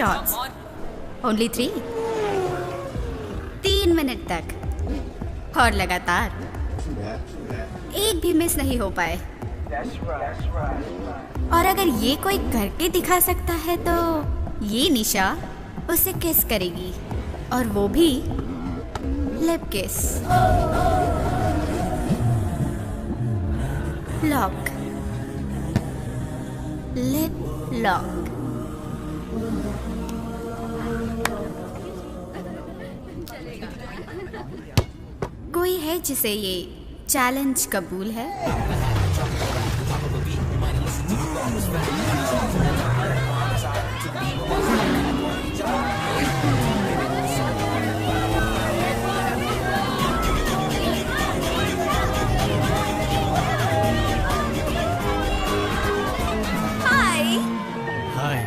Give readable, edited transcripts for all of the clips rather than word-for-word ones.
Shots, only 3। 3 minute तक और लगातार, एक भी मिस नहीं हो पाए। और अगर ये कोई करके दिखा सकता है तो ये निशा उसे किस करेगी, और वो भी लिप किस। Lock, lip lock. कोई है जिसे ये चैलेंज कबूल है? हाय। हाय।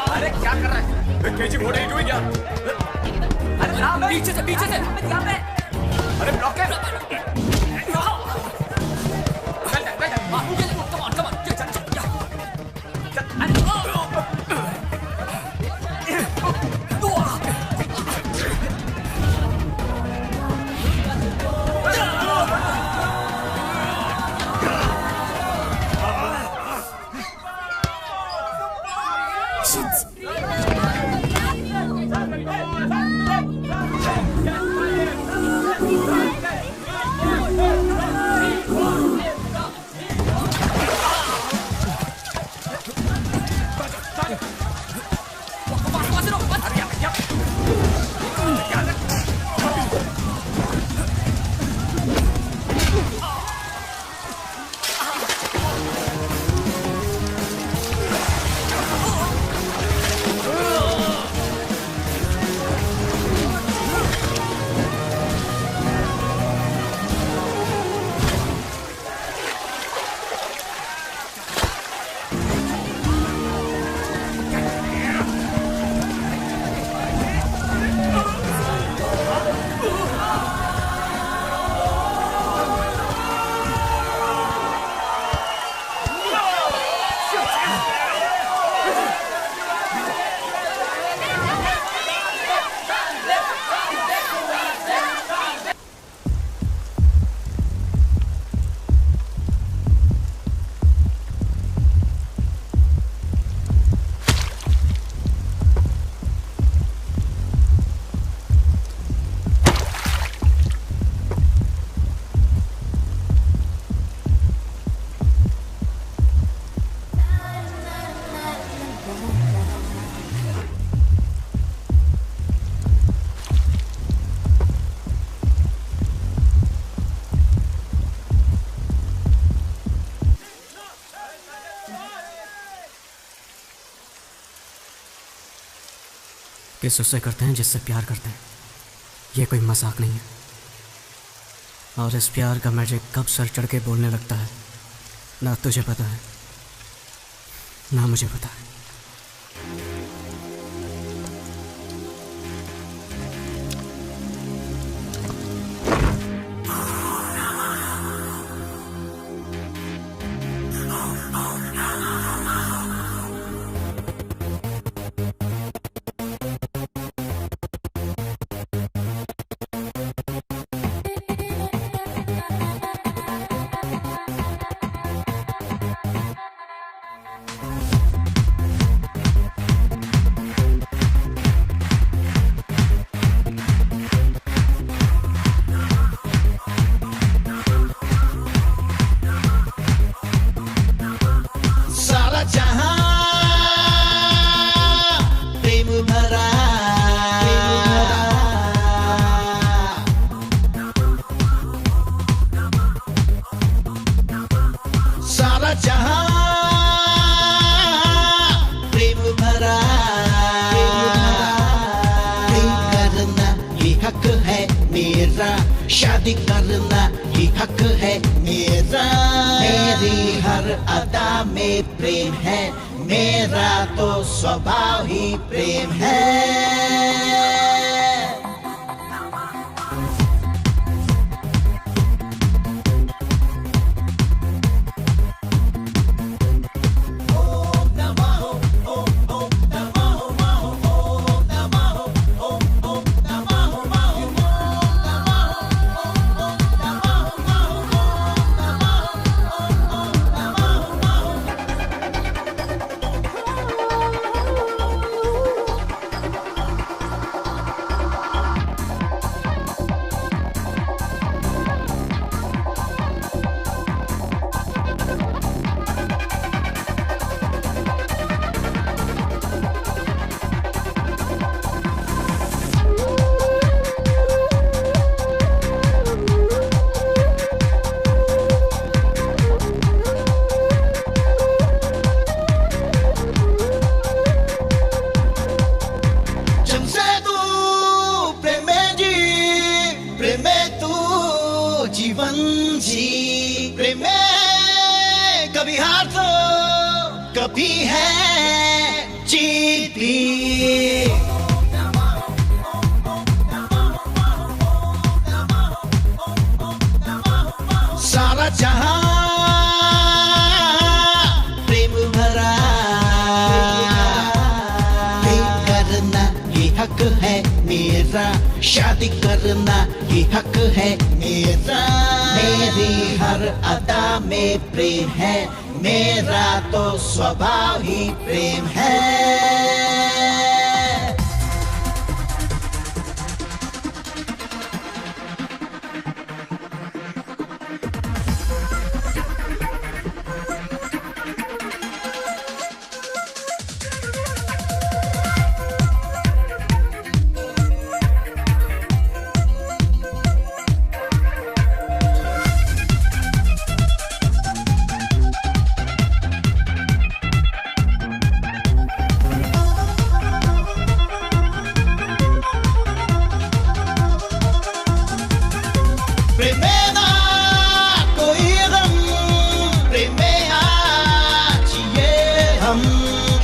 अरे क्या कर रहा है? केजी घोड़े ही डूब गया। अरे पीछे से यहाँ पे। अरे ब्लॉक है। किस उससे करते हैं जिससे प्यार करते हैं, ये कोई मजाक नहीं है। और इस प्यार का मैजिक कब सर चढ़ के बोलने लगता है, ना तुझे पता है ना मुझे पता है। भरा सारा जहां प्रेम भरा प्रेम करना ये हक है मेरा शादी करना ये हक है मेरा मेरी हर अदा में प्रेम है मेरा तो स्वभाव ही प्रेम है जीवन जी प्रेम में कभी हार तो कभी है जीत भी सारा जहां प्रेम भरा प्रेम करना ये हक है मेरा शादी करना ये हक है मेरा मेरी हर अदा में प्रेम है मेरा तो स्वभाव ही प्रेम है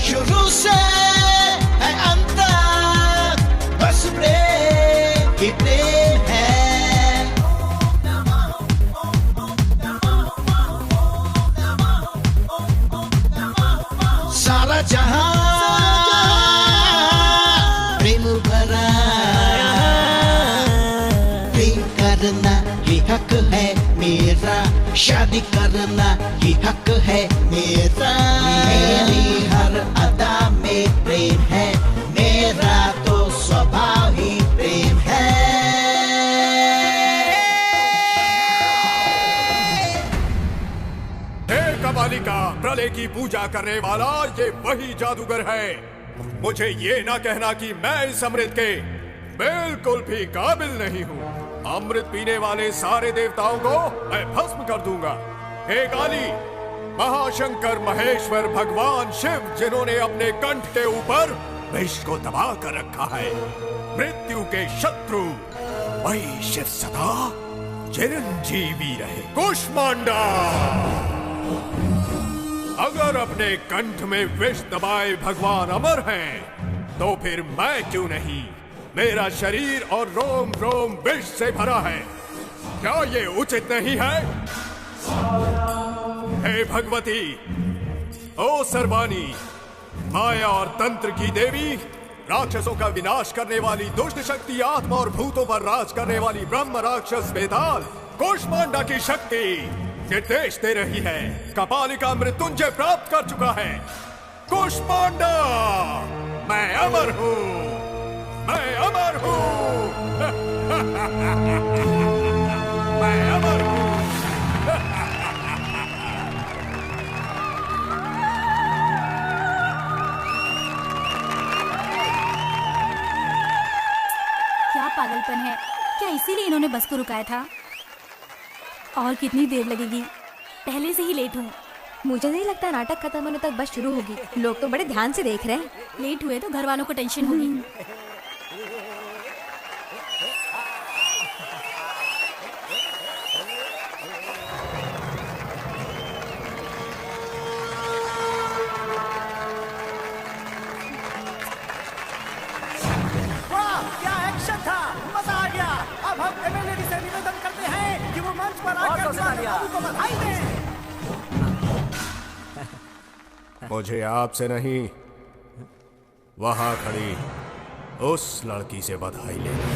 शुरू से है अंत बस प्रेम ही प्रेम है सारा जहां प्रेम भरा प्रेम करना ये हक है मेरा शादी करना ये हक है मेरा मेरी हर अदा में प्रेम है मेरा तो स्वभाव ही प्रेम है हे कबालिका प्रलय की पूजा करने वाला ये वही जादूगर है मुझे ये ना कहना कि मैं इस अमृत के बिल्कुल भी काबिल नहीं हूँ अमृत पीने वाले सारे देवताओं को मैं भस्म कर दूंगा हे काली महाशंकर महेश्वर भगवान शिव जिन्होंने अपने कंठ के ऊपर विष को दबा कर रखा है मृत्यु के शत्रु वही शिव सदा चिरंजीवी रहे कुष्मांडा अगर अपने कंठ में विष दबाए भगवान अमर हैं तो फिर मैं क्यों नहीं मेरा शरीर और रोम रोम विष से भरा है क्या ये उचित नहीं है हे भगवती ओ सर्वाणी माया और तंत्र की देवी राक्षसों का विनाश करने वाली दुष्ट शक्ति आत्मा और भूतों पर राज करने वाली ब्रह्म राक्षस बेताल कुष्मांडा की शक्ति निर्देश दे रही है कपालिका मृत्युंजय प्राप्त कर चुका है कुष्मांडा मैं अमर हूँ मैं अमर हूँ मैं अमर हूँ ओपन है। क्या इसीलिए इन्होंने बस को रुकाया था? और कितनी देर लगेगी? पहले से ही लेट हूँ। मुझे नहीं लगता नाटक खत्म होने तक बस शुरू होगी। लोग तो बड़े ध्यान से देख रहे हैं। लेट हुए तो घर वालों को टेंशन होगी। क्या एक्शन था, मजा आ गया। अब हम एमएलए से निवेदन करते हैं कि वो मंच पर आकर बाबू को बधाई दें। मुझे आपसे नहीं, वहां खड़ी उस लड़की से बधाई लेनी।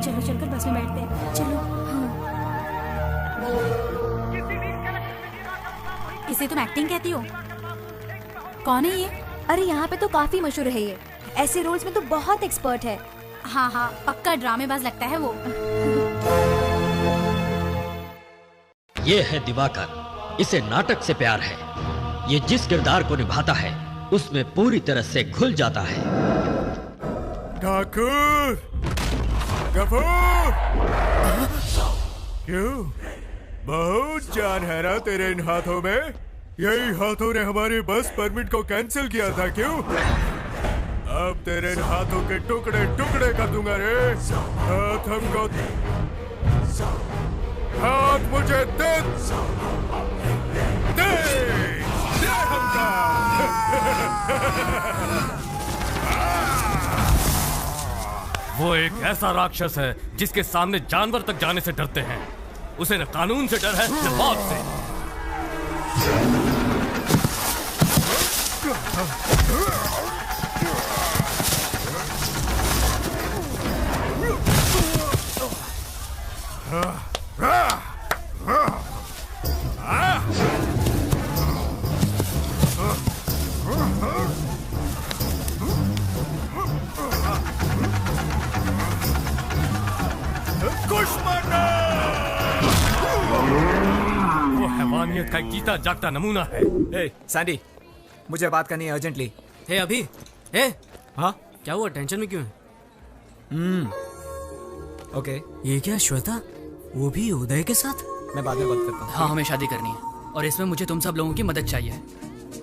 चलो चलकर बस में बैठते हैं। चलो। हाँ। इसे तुम एक्टिंग कहती हो? कौन है ये? अरे यहाँ पे तो काफी मशहूर है ये। ऐसे रोल्स में तो बहुत एक्सपर्ट है। हाँ हाँ, पक्का ड्रामेबाज लगता है वो। ये है दिवाकर। इसे नाटक से प्यार है। ये जिस किरदार को निभाता है उसमें पूरी तरह से घुल जाता है। ठाकुर, गफूर, क्यों? बहुत जान है ना तेरे इन हाथों में? यही हाथों ने हमारे बस परमिट को कैंसिल किया था, क्यों? अब तेरे इन हाथों के टुकड़े टुकड़े कर दूंगा रे। हाथ हमको, हाथ मुझे दे, दे, दे हमका। वो एक ऐसा राक्षस है जिसके सामने जानवर तक जाने से डरते हैं। उसे न कानून से डर है न मौत से। वो हैवानियत का एक जीता जागता नमूना है। सैंडी, मुझे बात करनी है अर्जेंटली। हे अभी, हे, हाँ क्या हुआ? टेंशन में क्यों है? ओके, ये क्या श्वेता, वो भी उदय के साथ? मैं बाद में बात करता हूँ। हाँ, हमें शादी करनी है और इसमें मुझे तुम सब लोगों की मदद चाहिए।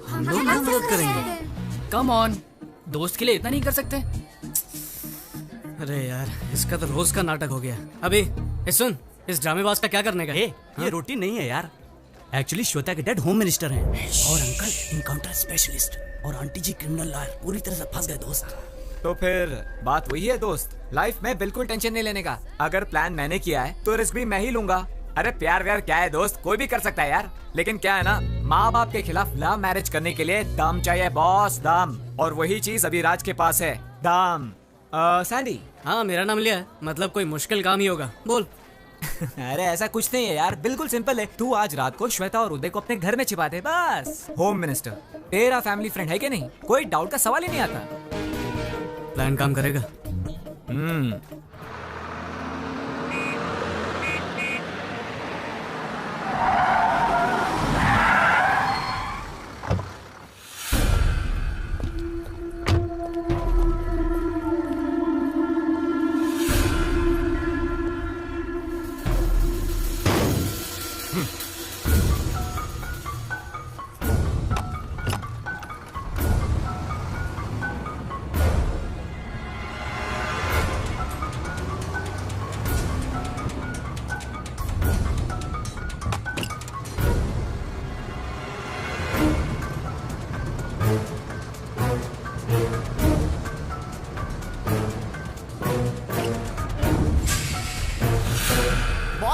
हम लोग क्या मदद करेंगे? कम ऑन, दोस्त के लिए इतना नहीं कर सकते? अरे यार, इसका तो रोज का नाटक हो गया। अभी सुन, इस ड्रामेबाज का क्या करने का? ये रूटीन नहीं है यार। एक्चुअली श्वेता के डैड होम मिनिस्टर हैं और अंकल इनकाउंटर स्पेशलिस्ट और आंटी जी क्रिमिनल लॉयर। पूरी तरह से फंस गए दोस्त। तो फिर बात वही है दोस्त, लाइफ में बिल्कुल टेंशन नहीं लेने का। अगर प्लान मैंने किया है तो रिस्क भी मैं ही लूंगा। अरे प्यार व्यार क्या है दोस्त, कोई भी कर सकता है यार। लेकिन क्या है ना, माँ बाप के खिलाफ लव मैरिज करने के लिए दम चाहिए बॉस, दम। और वही चीज अभी राज के पास है, दम। सैंडी। हाँ, मेरा नाम लिया है, मतलब कोई मुश्किल काम ही होगा। बोल। अरे ऐसा कुछ नहीं है यार, बिल्कुल सिंपल है। तू आज रात को श्वेता और उदय को अपने घर में छिपा दे बस। होम मिनिस्टर तेरा फैमिली फ्रेंड है कि नहीं, कोई डाउट का सवाल ही नहीं आता। प्लान काम करेगा।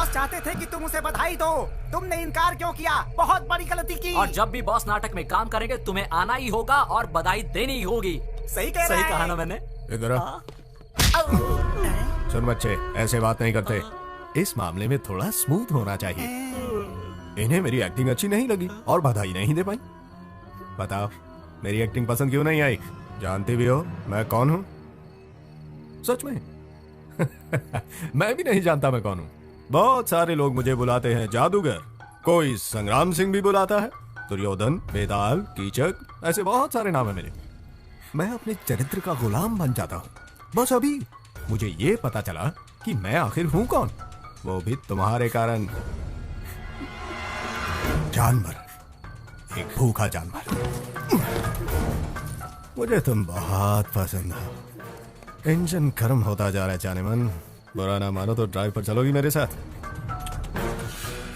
चाहते थे कि तुम उसे बधाई दो, तुमने इनकार क्यों किया? बहुत बड़ी गलती की। और जब भी बॉस नाटक में काम करेंगे तुम्हें आना ही होगा और बधाई देनी ही होगी। सही कहा ना मैंने। इधर आ। सुन बच्चे, ऐसे बात नहीं करते। इस मामले में थोड़ा स्मूथ होना चाहिए। इन्हें मेरी एक्टिंग अच्छी नहीं लगी और बधाई नहीं दे पाई। बताओ, मेरी एक्टिंग पसंद क्यों नहीं आई? जानती भी हो मैं कौन हूं? सच में? मैं भी नहीं जानता मैं कौन हूं। बहुत सारे लोग मुझे बुलाते हैं जादूगर, कोई संग्राम सिंह भी बुलाता है, दुर्योधन, बेताल, कीचक, ऐसे बहुत सारे नाम है मेरे। मैं अपने चरित्र का गुलाम बन जाता हूँ। बस अभी मुझे ये पता चला कि मैं आखिर हूँ कौन, वो भी तुम्हारे कारण। जानवर, एक भूखा जानवर। मुझे तुम बहुत पसंद हो। इंजन गर्म होता जा रहा है जानेमन। बुरा ना मानो तो ड्राइव पर चलोगी मेरे साथ?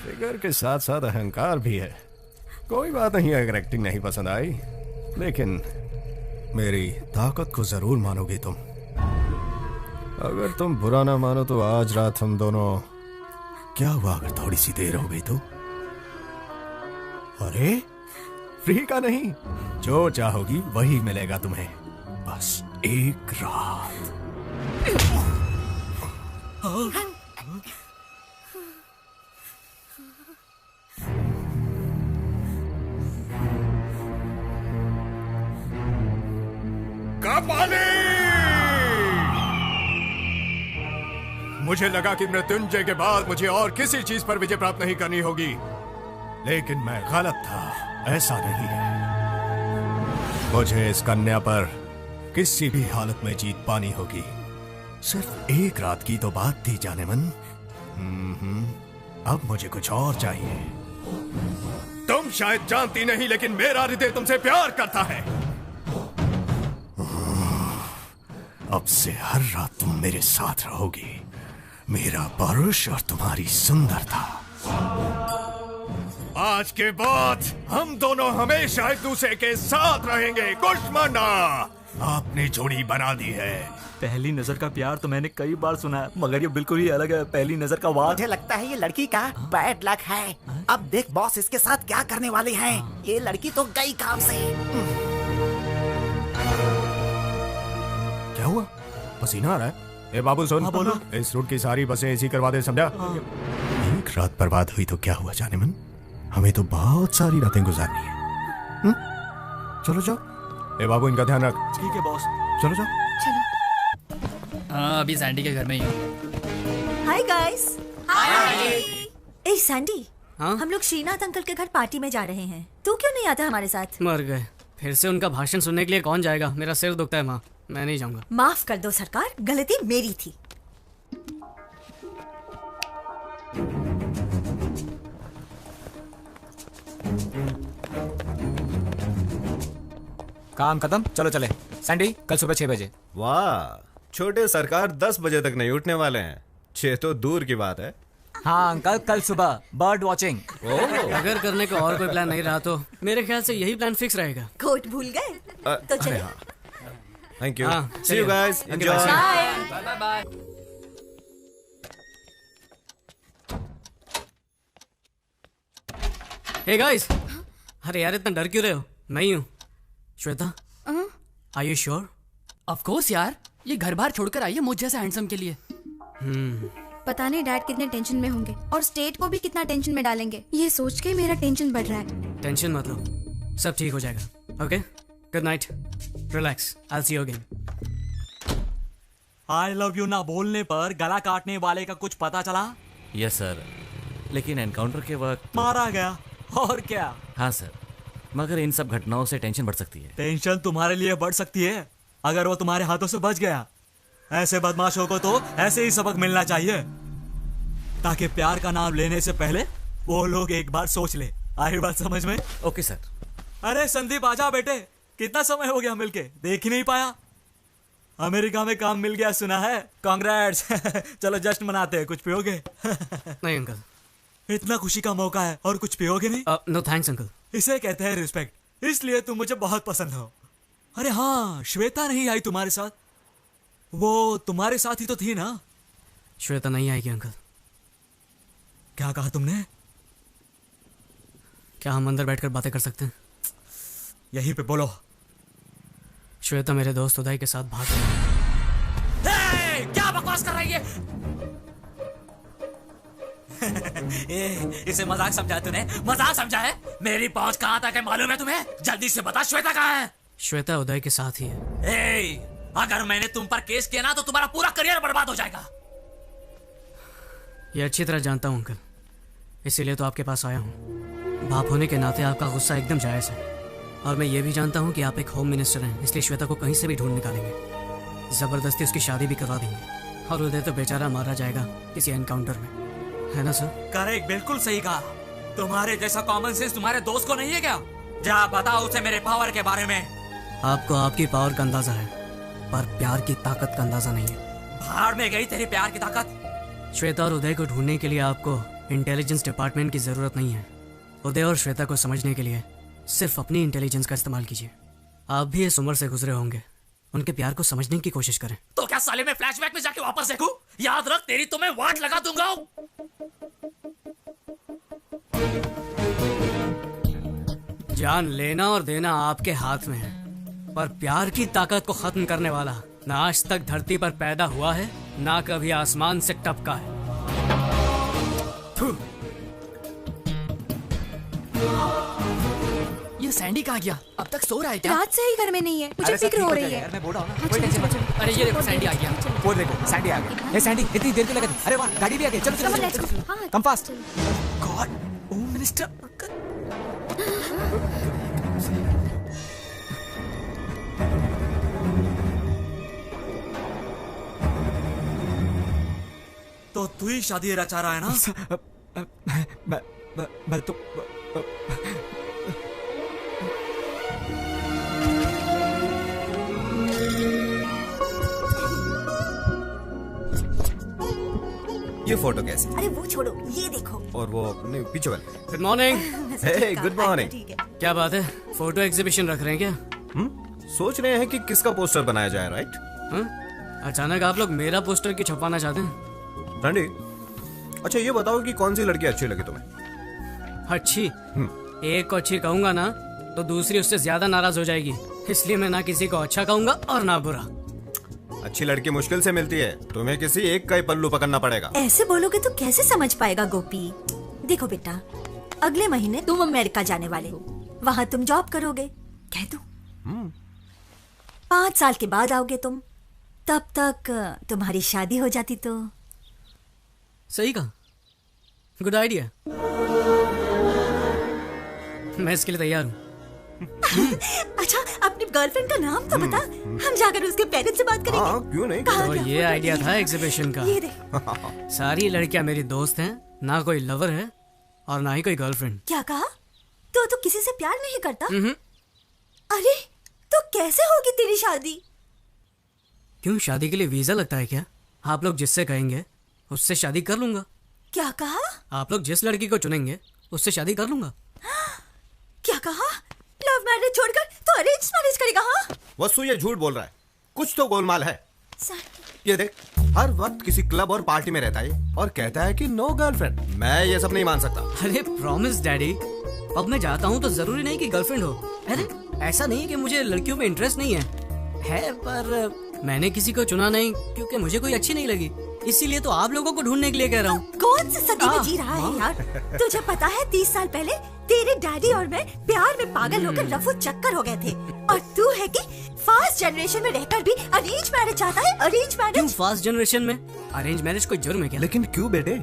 फिगर के साथ साथ अहंकार भी है। कोई बात नहीं अगर एक्टिंग नहीं पसंद आई, लेकिन मेरी ताकत को जरूर मानोगी तुम। अगर तुम बुरा ना मानो तो आज रात हम दोनों, क्या हुआ अगर थोड़ी सी देर हो गई तो? अरे फ्री का नहीं, जो चाहोगी वही मिलेगा तुम्हें, बस एक रात। कपाली! मुझे लगा कि मृत्युंजय के बाद मुझे और किसी चीज पर विजय प्राप्त नहीं करनी होगी, लेकिन मैं गलत था। ऐसा नहीं है। मुझे इस कन्या पर किसी भी हालत में जीत पानी होगी। सिर्फ एक रात की तो बात थी जानेमन। अब मुझे कुछ और चाहिए। तुम शायद जानती नहीं, लेकिन मेरा हृदय तुमसे प्यार करता है। अब से हर रात तुम मेरे साथ रहोगी, मेरा परुष और तुम्हारी सुंदरता। आज के बाद हम दोनों हमेशा एक दूसरे के साथ रहेंगे। कुष्मांडा, आपने जोड़ी बना दी है। पहली नजर का प्यार तो मैंने कई बार सुना है, मगर ये बिल्कुल ही अलग है। पहली नजर का वार। मुझे लगता है ये लड़की का बैड लक है। अब देख बॉस इसके साथ क्या करने वाली है। ये लड़की तो गई काम से। क्या हुआ? पसीना आ रहा है? ए बाबू सुन, बोलो। इस रूट की सारी बसें ऐसी करवा दे, समझा? एक रात बर्बाद हुई तो क्या हुआ जानेमन? हमें तो बहुत सारी रातें गुजारनी है। चलो जाओ। ए बाबू इनका ध्यान रख। ठीक है बॉस। चलो जाओ। हाँ, अभी सैंडी के घर में ही हूँ। Hi guys. हाय। ए सैंडी, हाँ? हम लोग श्रीनाथ अंकल के घर पार्टी में जा रहे हैं। तू क्यों नहीं आता हमारे साथ? मर गए। फिर से उनका भाषण सुनने के लिए कौन जाएगा? मेरा सिर दुखता है माँ, मैं नहीं जाऊंगा। माफ कर दो सरकार, गलती मेरी थी। काम खत्म, चलो चले। सैंडी, कल सुबह 6 बजे। वाह, छोटे सरकार 10 बजे तक नहीं उठने वाले हैं। 6 तो दूर की बात है। हाँ अंकल, कल सुबह बर्ड वॉचिंग। अगर करने को और कोई प्लान नहीं रहा तो मेरे ख्याल से यही प्लान फिक्स रहेगा। कोट भूल गए तो चले। Thank you. हाँ, see you guys, enjoy. Bye bye. Hey guys, अरे यार इतना डर क्यों रहे हो? मैं ही हूँ, Shweta. Are you sure? Of course यार, ये घर बार छोड़कर आई है मुझ जैसे हैंडसम के लिए। पता नहीं डैड कितने टेंशन में होंगे और स्टेट को भी कितना टेंशन में डालेंगे। ये सोच के मेरा टेंशन बढ़ रहा है। टेंशन मत लो, सब ठीक हो जाएगा। Okay, good night, relax, I will see you again. I love you ना बोलने पर गला काटने वाले का कुछ पता चला? यस सर, लेकिन एनकाउंटर के वक्त मारा गया। और क्या? हाँ सर, मगर इन सब घटनाओं से टेंशन बढ़ सकती है। टेंशन तुम्हारे लिए बढ़ सकती है अगर वो तुम्हारे हाथों से बच गया। ऐसे बदमाशों को तो ऐसे ही सबक मिलना चाहिए, ताकि प्यार का नाम लेने से पहले वो लोग एक बार सोच ले। आई बात समझ में? Okay sir. अरे संदीप आजा बेटे, कितना समय हो गया मिलके, देख ही नहीं पाया। अमेरिका में काम मिल गया सुना है, कांग्रेट्स। चलो जश्न मनाते हैं, कुछ पियोगे? नहीं अंकल, इतना खुशी का मौका है और कुछ पियोगे नहीं? No thanks uncle. इसे कहते हैं रिस्पेक्ट, इसलिए तुम मुझे बहुत पसंद हो। अरे हाँ, श्वेता नहीं आई तुम्हारे साथ? वो तुम्हारे साथ ही तो थी ना? श्वेता नहीं आएगी अंकल। क्या कहा तुमने? क्या हम अंदर बैठकर बातें कर सकते हैं? यहीं पे बोलो। श्वेता मेरे दोस्त उदय के साथ भाग गई। क्या बकवास कर रही है? इसे मजाक समझा तूने? मजाक समझा है? मेरी पहुंच कहां तक है मालूम है तुम्हें? जल्दी से बता, श्वेता कहां है? श्वेता उदय के साथ ही है। अगर मैंने तुम पर केस किया ना तो तुम्हारा पूरा करियर बर्बाद हो जाएगा। ये अच्छी तरह जानता हूं अंकल, इसीलिए तो आपके पास आया हूं। बाप होने के नाते आपका गुस्सा एकदम जायज़ है, और मैं ये भी जानता हूँ कि आप एक होम मिनिस्टर हैं, इसलिए श्वेता को कहीं से भी ढूंढ निकालेंगे, ज़बरदस्ती उसकी शादी भी करवा देंगे, और उदय तो बेचारा मारा जाएगा किसी एनकाउंटर में, है ना सर? करेक्ट, बिल्कुल सही कहा। तुम्हारे जैसा कॉमन सेंस तुम्हारे दोस्त को नहीं है क्या? जा बताओ उसे मेरे पावर के बारे में। आपको आपकी पावर का अंदाजा है, पर प्यार की ताकत का अंदाजा नहीं है। बाहर में गई तेरी प्यार की ताकत। श्वेता और उदय को ढूंढने के लिए आपको इंटेलिजेंस डिपार्टमेंट की जरूरत नहीं है। उदय और श्वेता को समझने के लिए सिर्फ अपनी इंटेलिजेंस का इस्तेमाल कीजिए। आप भी इस उम्र से गुजरे होंगे, उनके प्यार को समझने की कोशिश करें। तो क्या साले में फ्लैशबैक में जाके वापस देखूं? याद रख, तेरी तो मैं वाट लगा दूंगा। जान लेना और देना आपके हाथ में है, पर प्यार की ताकत को खत्म करने वाला ना आज तक धरती पर पैदा हुआ है, ना कभी आसमान से टपका है। ये सैंडी कहाँ गया? अब तक सो रहा है क्या? रात से ही घर में नहीं है, मुझे फिक्र हो रही है। मैं बोल रहा हूँ ना, कोई टेंशन मत लो। अरे ये देखो सैंडी आ गया। वो देखो सैंडी आ गई। ये सैंडी इतनी देर क्यों लगा दी? अरे वाह, गाड़ी भी आ गई। चलो चलो चलो, come fast. God, home minister. तो तू ही शादी रचा रहा है ना? मैं तो ये फोटो कैसी? अरे वो छोड़ो, ये देखो। और वो नहीं, पीछे वाले। Good morning. Hey, good morning. क्या बात है, फोटो एग्जीबिशन रख रहे हैं क्या? सोच रहे हैं कि किसका पोस्टर बनाया जाए, राइट? अचानक आप लोग मेरा पोस्टर क्यों छपवाना चाहते हैं? रंडी, अच्छा ये बताओ कि कौन सी लड़की अच्छी लगी तुम्हें? अच्छी? एक को अच्छी कहूंगा ना तो दूसरी उससे ज्यादा नाराज हो जाएगी, इसलिए मैं ना किसी को अच्छा कहूंगा और ना बुरा। अच्छी लड़की मुश्किल से मिलती है, तुम्हें किसी एक का ही पल्लू पकड़ना पड़ेगा। ऐसे बोलोगे तो कैसे समझ पाएगा गोपी? देखो बेटा, अगले महीने तुम अमेरिका जाने वाले हो, वहाँ तुम जॉब करोगे, कह दो 5 साल के बाद आओगे तुम, तब तक तुम्हारी शादी हो जाती तो। सही कहा, गुड आइडिया, मैं इसके लिए तैयार हूँ। अच्छा, अपनी गर्लफ्रेंड का नाम तो बता, हम जाकर उसके पेरेंट्स से बात करेंगे। हाँ, क्यों नहीं? तो ये आइडिया था एग्जीबिशन का। ये देख। सारी लड़कियां मेरी दोस्त हैं, ना कोई लवर है और ना ही कोई गर्लफ्रेंड। क्या कहा? तो किसी से प्यार नहीं करता? अरे तो कैसे होगी तेरी शादी? क्यों, शादी के लिए वीजा लगता है क्या? आप लोग जिससे कहेंगे उससे शादी कर लूंगा। क्या कहा? आप लोग जिस लड़की को चुनेंगे उससे शादी कर लूंगा। क्या कहा? लव मैरिज छोड़कर तो अरेंज मैरिज करेगा? हाँ, वसु ये झूठ बोल रहा है, कुछ तो गोलमाल है। ये देख, हर वक्त किसी क्लब और पार्टी में रहता है और कहता है कि नो गर्लफ्रेंड। मैं ये सब नहीं मान सकता। अरे प्रॉमिस डैडी, अब मैं जाता हूँ तो जरूरी नहीं कि गर्लफ्रेंड हो। अरे ऐसा नहीं है कि मुझे लड़कियों में इंटरेस्ट नहीं है, पर मैंने किसी को चुना नहीं क्योंकि मुझे कोई अच्छी नहीं लगी, इसीलिए तो आप लोगों को ढूंढने के लिए कह रहा हूँ। कौन सी सदी में जी रहा है यार? तुझे पता है 30 साल पहले तेरे डैडी और मैं प्यार में पागल होकर रफू चक्कर हो गए थे, और तू है कि फास्ट जनरेशन में रहकर भी अरेंज मैरिज चाहता है? Arrange marriage? क्यों फास्ट जनरेशन में अरेंज मैरिज कोई जुर्म है क्या? लेकिन क्यों बेटे,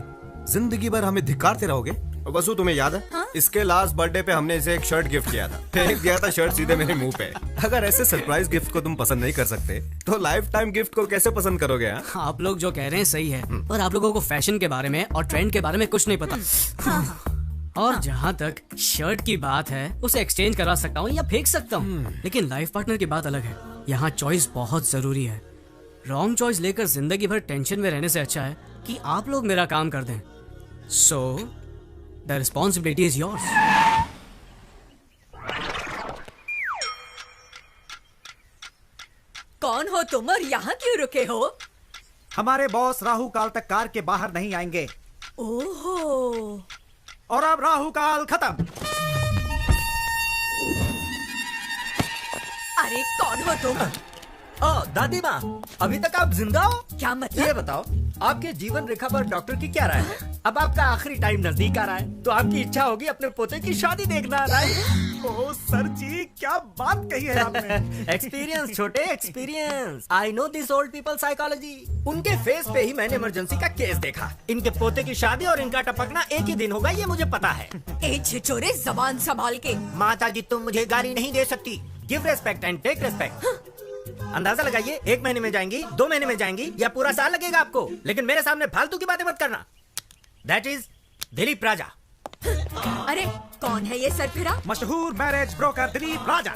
जिंदगी भर हमें धिक्कारते रहोगे? वसु तुम्हें याद है? हाँ? इसके लास्ट बर्थडे पे हमने इसे एक शर्ट गिफ्ट किया था, फेंक दिया था शर्ट सीधे मेरे मुंह पे। अगर ऐसे सरप्राइज गिफ्ट को तुम पसंद नहीं कर सकते तो लाइफ टाइम गिफ्ट को कैसे पसंद करोगे? आप लोग जो कह रहे हैं सही है, पर आप लोगों को फैशन के बारे में और ट्रेंड के बारे में कुछ नहीं पता। और जहाँ तक शर्ट की बात है, उसे एक्सचेंज करवा सकता हूँ या फेंक सकता हूँ, लेकिन लाइफ पार्टनर की बात अलग है। यहाँ चॉइस बहुत जरूरी है। रॉन्ग चॉइस लेकर जिंदगी भर टेंशन में रहने से अच्छा है कि आप लोग मेरा काम कर दें। So the responsibility is yours. कौन हो तुम और यहाँ क्यों रुके हो? हमारे बॉस राहु काल तक कार के बाहर नहीं आएंगे। ओहो, और अब राहु काल खत्म। अरे कौन हो तुम? दादी माँ, अभी तक आप जिंदा हो? क्या मतलब? ये बताओ, आपके जीवन रेखा पर डॉक्टर की क्या राय है? अब आपका आखिरी टाइम नजदीक आ रहा है, तो आपकी इच्छा होगी अपने पोते की शादी देखना, राइट? ओ सर जी, क्या बात कही है आपने। एक्सपीरियंस छोटे, experience. I know this old people psychology. उनके फेस पे ही मैंने इमरजेंसी का केस देखा। इनके पोते की शादी और इनका टपकना एक ही दिन होगा, ये मुझे पता है। ए छिछोरे, जबान संभाल के। माता जी, तुम मुझे गाली नहीं दे सकती। Give respect and take respect. अंदाजा लगाइए, 1 महीने में जाएंगी, 2 महीने में जाएंगी, या पूरा साल लगेगा आपको। लेकिन मेरे सामने फालतू की बातें मत करना। दैट इज दिलीप राजा। अरे कौन है ये सरफिरा? मशहूर मैरिज ब्रोकर दिलीप राजा।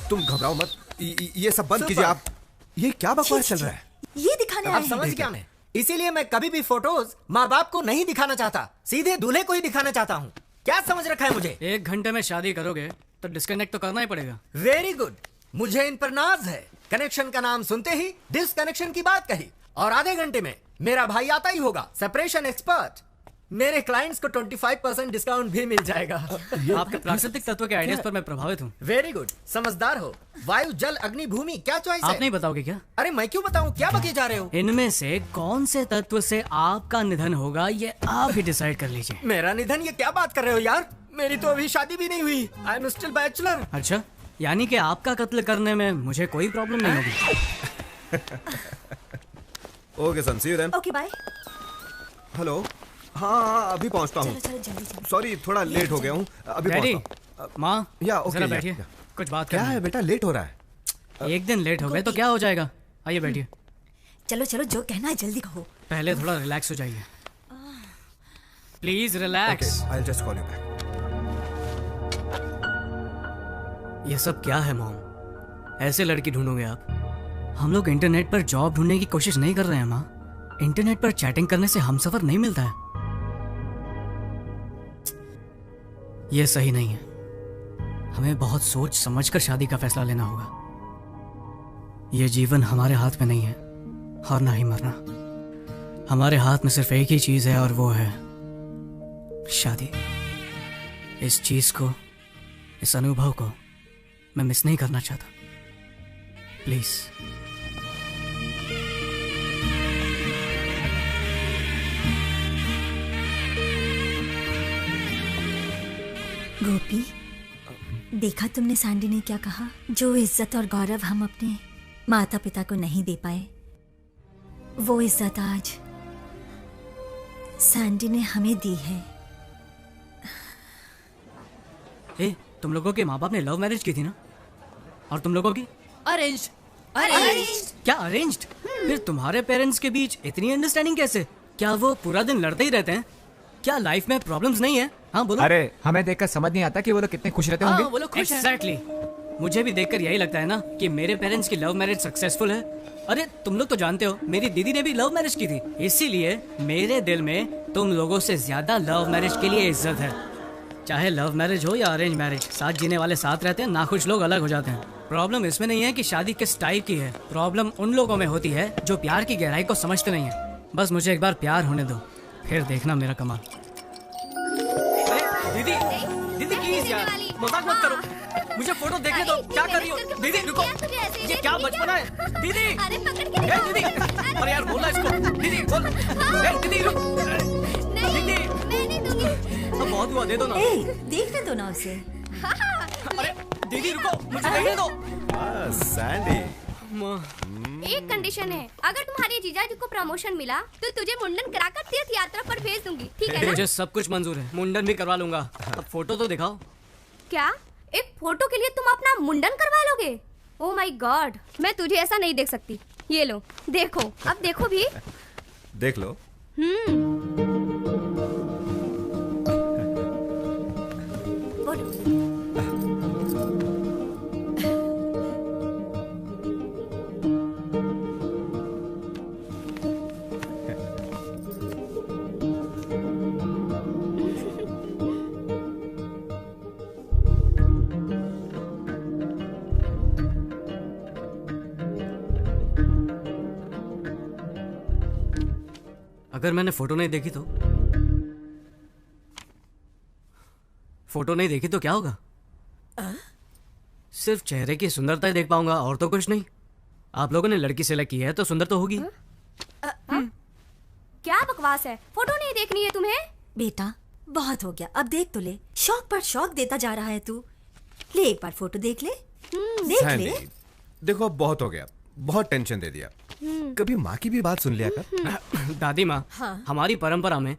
तुम घबराओ मत, ये सब बंद कीजिए आप। ये क्या बकवास चल रहा है? ये दिखाने अब समझ गया मैं। इसीलिए मैं कभी भी फोटोज माँ बाप को नहीं दिखाना चाहता, सीधे दूल्हे को ही दिखाना चाहता हूँ। क्या समझ रखा है मुझे? 1 घंटे में शादी करोगे तो डिस्कनेक्ट तो करना ही पड़ेगा। वेरी गुड, मुझे इन पर नाज है। कनेक्शन का नाम सुनते ही डिस्कनेक्शन की बात कही, और आधे घंटे में मेरा भाई आता ही होगा, सेपरेशन एक्सपर्ट। मेरे क्लाइंट्स को 25% डिस्काउंट भी मिल जाएगा। आपके प्राकृतिक तत्व के आइडियाज पर मैं प्रभावित हूँ। वेरी गुड, समझदार हो। वायु, जल, अग्नि, भूमि, क्या चॉइस है? आप नहीं बताओगे क्या? अरे मैं क्यों बताऊं, क्या बके जा रहे हो? इनमें से कौन से तत्व से आपका निधन होगा, ये आप ही डिसाइड कर लीजिए। मेरा निधन? ये क्या बात कर रहे हो यार, मेरी तो अभी शादी भी नहीं हुई। I am still bachelor. अच्छा, यानी कि आपका कत्ल करने में मुझे कोई प्रॉब्लम नहीं होगी। Okay son, see you then. Okay bye. Hello, हाँ अभी पहुंचता हूँ। सॉरी, थोड़ा लेट हो गया हूँ, अभी पहुंचता हूँ। माँ, या ओके, जरा बैठिए, कुछ बात क्या है बेटा, लेट हो रहा है। 1 दिन लेट हो गए तो क्या हो जाएगा, आइए बैठिए। चलो चलो, जो कहना है जल्दी कहो। पहले थोड़ा रिलैक्स हो जाइए, please relax. I will just call you back. ये सब क्या है मॉम? ऐसे लड़की ढूंढोगे आप? हम लोग इंटरनेट पर जॉब ढूंढने की कोशिश नहीं कर रहे हैं माँ। इंटरनेट पर चैटिंग करने से हमसफर नहीं मिलता है। ये सही नहीं है। हमें बहुत सोच समझकर शादी का फैसला लेना होगा। ये जीवन हमारे हाथ में नहीं है, और ना ही मरना। हमारे हाथ में सिर्फ एक ही चीज है, और वो है शादी। इस चीज को, इस अनुभव को मैं मिस नहीं करना चाहता। प्लीज। गोपी, देखा तुमने सैंडी ने क्या कहा? जो इज्जत और गौरव हम अपने माता पिता को नहीं दे पाए, वो इज्जत आज सैंडी ने हमें दी है। ए, तुम लोगों के माँ बाप ने लव मैरिज की थी ना? और तुम लोगों की? अरेंज्ड। क्या अरेंज्ड? फिर तुम्हारे पेरेंट्स के बीच इतनी अंडरस्टैंडिंग कैसे? क्या वो पूरा दिन लड़ते ही रहते हैं? क्या लाइफ में प्रॉब्लम्स नहीं है? हाँ बोलो। अरे हमें देखकर समझ नहीं आता कि वो लोग कितने खुश रहते होंगे। वो लोग खुश हैं। Exactly. मुझे भी देखकर यही लगता है ना कि मेरे पेरेंट्स की लव मैरिज सक्सेसफुल है। अरे तुम लोग तो जानते हो, मेरी दीदी ने भी लव मैरिज की थी, इसीलिए मेरे दिल में तुम लोगों से ज्यादा लव मैरिज के लिए इज्जत है। चाहे लव मैरिज हो या अरेंज मैरिज, साथ जीने वाले साथ रहते हैं, नाखुश लोग अलग हो जाते हैं। प्रॉब्लम इसमें नहीं है कि शादी किस टाइप की है, प्रॉब्लम उन लोगों में होती है जो प्यार की गहराई को समझते नहीं है। बस मुझे एक बार प्यार होने दो, फिर देखना मेरा कमाल। दीदी, दीदी प्लीज यार, मजाक मत करो, मुझे फोटो देखने दो। क्या कर रही हो दीदी? रुको, ये क्या बचपना है दीदी? दीदी, अरे यार बोलना इसको। दीदी बोल, दीदी रुक, दीदी अब बहुत हुआ, दे दो ना। देखने दो ना उसे। अरे दीदी रुको, मुझे देखने दो। सैंडी, एक कंडीशन है, अगर तुम्हारे जीजाजी को प्रमोशन मिला तो तुझे मुंडन कराकर तीर्थ यात्रा पर भेज दूंगी, ठीक है ना? मुझे सब कुछ मंजूर है, मुंडन भी करवा लूंगा। अब फोटो तो दिखाओ। क्या एक फोटो के लिए तुम अपना मुंडन करवा लोगे? ओह माय गॉड, मैं तुझे ऐसा नहीं देख सकती। ये लो देखो, अब देखो भी। देख लो। अगर मैंने फोटो नहीं देखी तो? फोटो नहीं देखी तो क्या होगा? सिर्फ चेहरे की सुंदरता ही देख पाऊंगा और तो कुछ नहीं। आप लोगों ने लड़की सेलेक्ट की है तो सुंदर तो होगी। क्या बकवास है, फोटो नहीं देखनी है तुम्हें? बेटा बहुत हो गया, अब देख तो ले। शौक पर शौक देता जा रहा है तू। ले एक बार फोटो देख ले। देख ले। देखो अब बहुत हो गया, बहुत टेंशन दे दिया। कभी माँ की भी बात सुन लिया कर। दादी माँ, हाँ। हमारी परंपरा में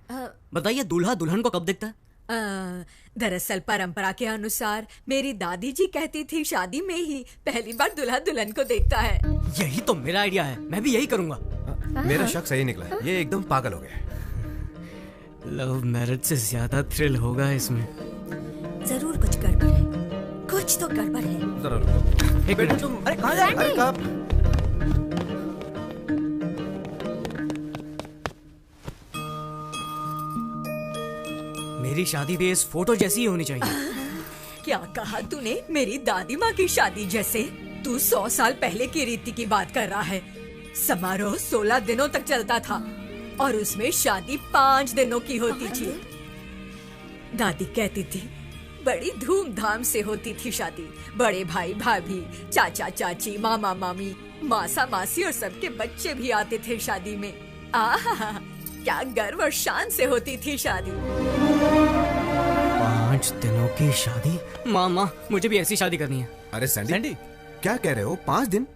बताइए दूल्हा दुल्हन को कब दिखता है? दरअसल परंपरा के अनुसार मेरी दादी जी कहती थी शादी में ही पहली बार दूल्हा दुल्हन को देखता है। यही तो मेरा आइडिया है, मैं भी यही करूंगा। मेरा शक सही निकला, ये एकदम पागल हो गया। लव मैरिज से ज्यादा थ्रिल होगा इसमें। जरूर कुछ गड़बड़ है, कुछ तो गड़बड़ है। जरा रुको। एक मिनट। तुम अरे कहाँ जा रहे? अरे कहाँ? मेरी शादी भी इस फोटो जैसी ही होनी चाहिए। क्या कहा तूने? मेरी दादी माँ की शादी जैसे? तू 100 साल पहले की रीति की बात कर रहा है। समारोह 16 दिनों तक चलता था और उसमें शादी 5 दिनों की होती थी। दादी कहती थी बड़ी धूमधाम से होती थी शादी। बड़े भाई भाभी, चाचा चाची, मामा मामी, मासा मासी और सबके बच्चे भी आते थे शादी में। आहा, क्या गर्व और शान से होती थी शादी। 5 दिनों की शादी? मामा मुझे भी ऐसी शादी करनी है। अरे सैंडी, क्या कह रहे हो? 5 दिन?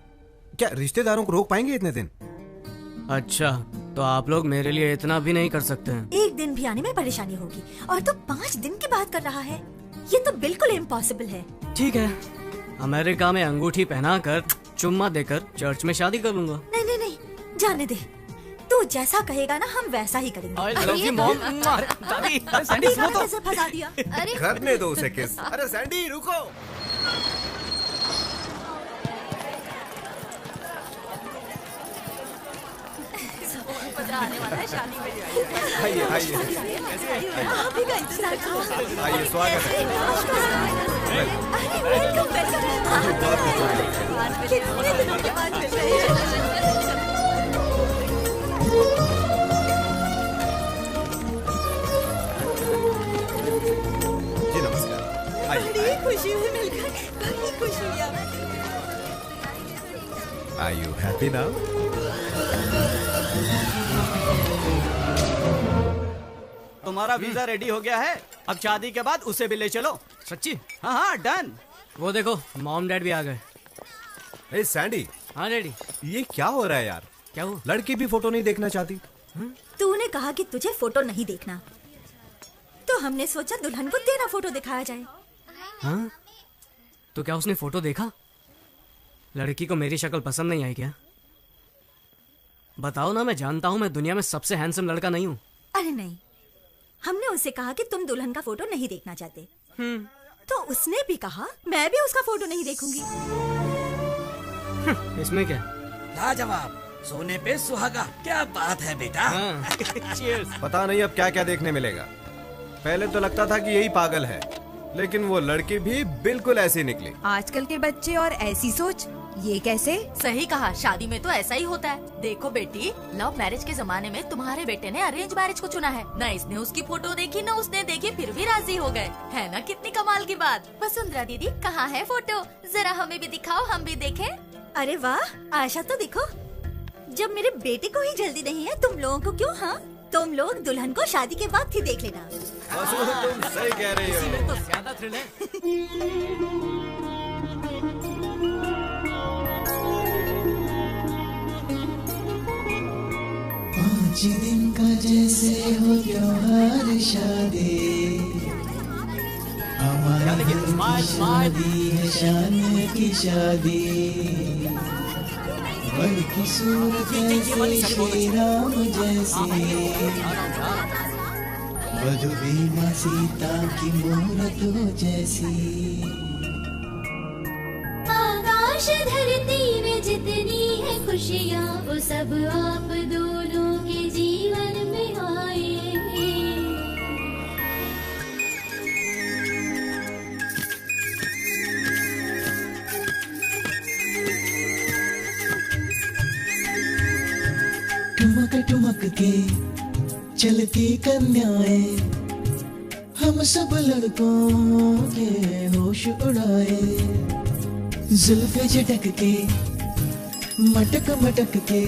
क्या रिश्तेदारों को रोक पाएंगे इतने दिन? अच्छा, तो आप लोग मेरे लिए इतना भी नहीं कर सकते हैं? एक दिन भी आने में परेशानी होगी और तू 5 दिन की बात कर रहा है। ये तो बिल्कुल इम्पॉसिबल है। ठीक है, अमेरिका में अंगूठी पहनाकर चुम्मा देकर चर्च में शादी कर लूंगा। नहीं नहीं नहीं, जाने दे। तू जैसा कहेगा ना हम वैसा ही करेंगे। I love you, Mom. दादी, अरे सैंडी सुनो तो। कैसे फंसा दिया? अरे करने दो उसे किस। अरे सैंडी रुको। आने वाला है शादी में। आइए आइए आप ही का इंतजार करो। आइए, स्वागत है। कितने दिनों के बाद मिल रहे हैं। जी नमस्कार। आइए। बड़ी खुशी हुई मिलकर, बड़ी खुशी हुई। Are you happy now? तुम्हारा वीजा रेडी हो गया है, अब शादी के बाद उसे भी ले चलो। सच्ची? हाँ हाँ डन। वो देखो मॉम डैड भी आ गए। ए सैंडी। हाँ डैडी। ये क्या हो रहा है यार? क्या हुआ? लड़की भी फोटो नहीं देखना चाहती? तूने कहा कि तुझे फोटो नहीं देखना, तो हमने सोचा दुल्हन को तेरा फोटो दिखाया जाए। हाँ? तो क्या उसने फोटो देखा? लड़की को मेरी शक्ल पसंद नहीं आई क्या? बताओ ना, मैं जानता हूँ मैं दुनिया में सबसे हैंडसम लड़का नहीं हूँ। अरे नहीं, हमने उसे कहा कि तुम दुल्हन का फोटो नहीं देखना चाहते, तो उसने भी कहा मैं भी उसका फोटो नहीं देखूंगी। इसमें क्या? लाजवाब, सोने पे सुहागा, क्या बात है बेटा। पता नहीं अब क्या क्या देखने मिलेगा। पहले तो लगता था कि यही पागल है, लेकिन वो लड़की भी बिल्कुल ऐसी निकली। आजकल के बच्चे और ऐसी सोच, ये कैसे? सही कहा, शादी में तो ऐसा ही होता है। देखो बेटी, लव मैरिज के जमाने में तुम्हारे बेटे ने अरेंज मैरिज को चुना है। न इसने उसकी फोटो देखी न उसने देखी, फिर भी राजी हो गए। है ना कितनी कमाल की बात। वसुंधरा दीदी कहाँ है फोटो? जरा हमें भी दिखाओ, हम भी देखें। अरे वाह आशा, तो देखो, जब मेरे बेटे को ही जल्दी नहीं है, तुम लोगों को क्यों? हाँ, तुम लोग दुल्हन को शादी के बाद ही देख लेना। तुम सही कह रही हो। इसी में तो ज्यादा थ्रिल है। पाँच दिन का जैसे हो त्योहार शादी, हमारी शादी है शान की शादी। वर की सूरत जैसे श्री राम जैसी, वधु भी माँ सीता की मूरत हो जैसी। आकाश धरती में जितनी है खुशियाँ, वो सब आप दोनों के जीवन में आए। ठुमक ठुमक के चलती कन्याएं, हम सब लड़कों के होश उड़ाए। जुल्फे झटक के मटक मटक के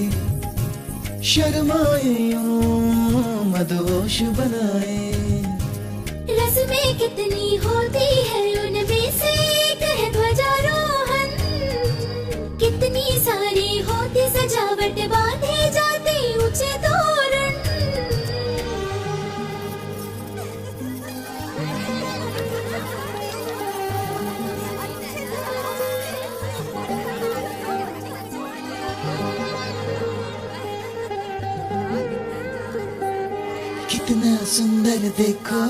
शर्माए यूं मदहोश बनाए। रस्में कितनी होती है उनमें से एक है ध्वजारोहण, कितनी सारी होती सजावट बांधे जाते ऊंचे तोरण। कितना सुंदर देखो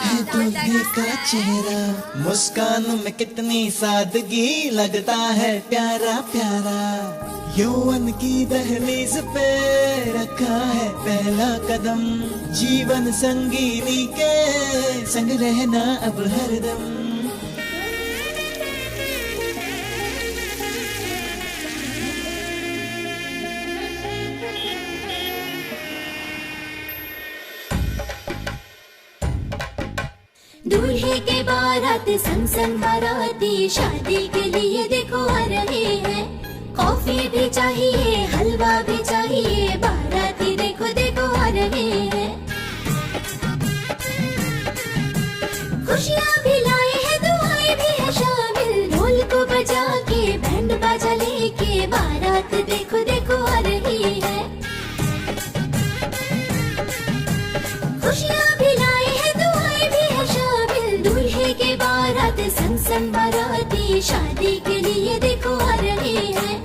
है दूल्हे का चेहरा, मुस्कान में कितनी सादगी लगता है प्यारा प्यारा। यौवन की दहलीज पे रखा है पहला कदम, जीवन संगीनी के संग रहना अब हरदम। दूल्हे के बारात संग संग बाराती शादी के लिए देखो आ रहे हैं। कॉफी भी चाहिए हलवा भी चाहिए, बाराती देखो देखो आ रहे हैं। खुशियाँ भी लाए हैं दुआएं भी है शामिल, ढोल को बजा के बैंड बाजा लेके बारात देखो देखो आ रही है। खुशियाँ भी लाए हैं दुआएं भी है शामिल, दूल्हे के बारात संग संग बाराती शादी के लिए देखो आ रहे हैं।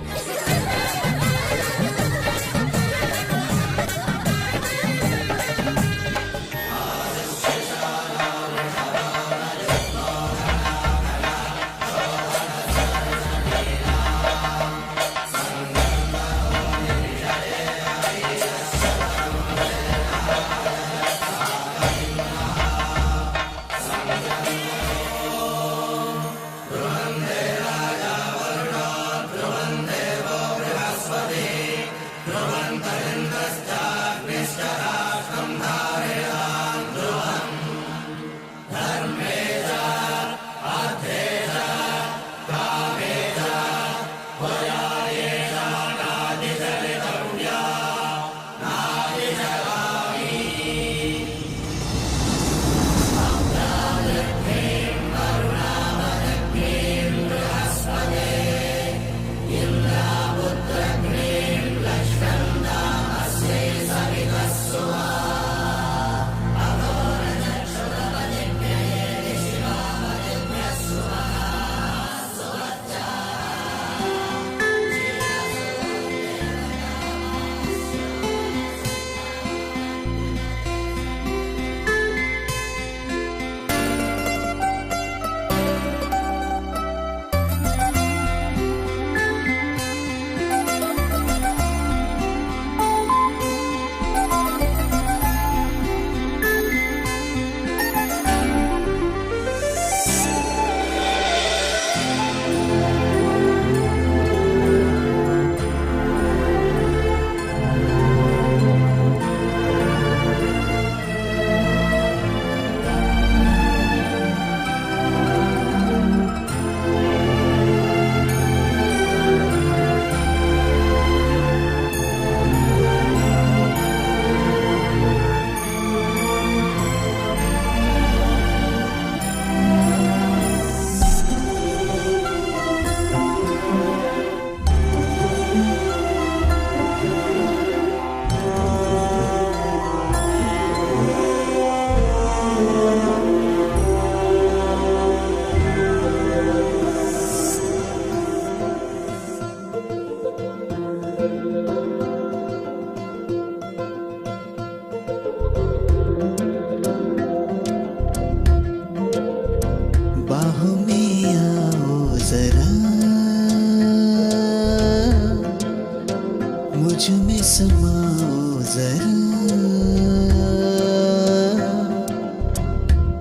समाओ जरा,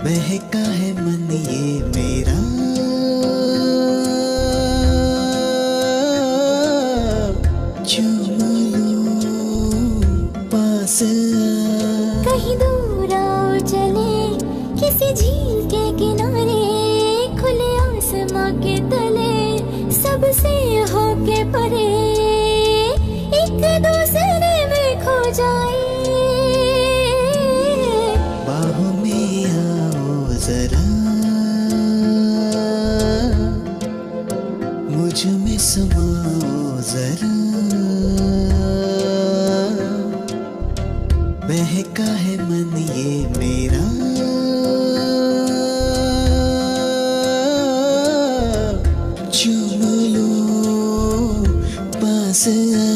बहका है मन ये मेरा, चूम लूं पास कहीं दूर आओ चले किसी झील के किनारे, खुले आसमां के तले सबसे होके परे एक दूसरे में खो जाए। बाहों में आओ जरा, मुझ में समाओ जरा, बहका है मन ये मेरा, चूम लो पास आ।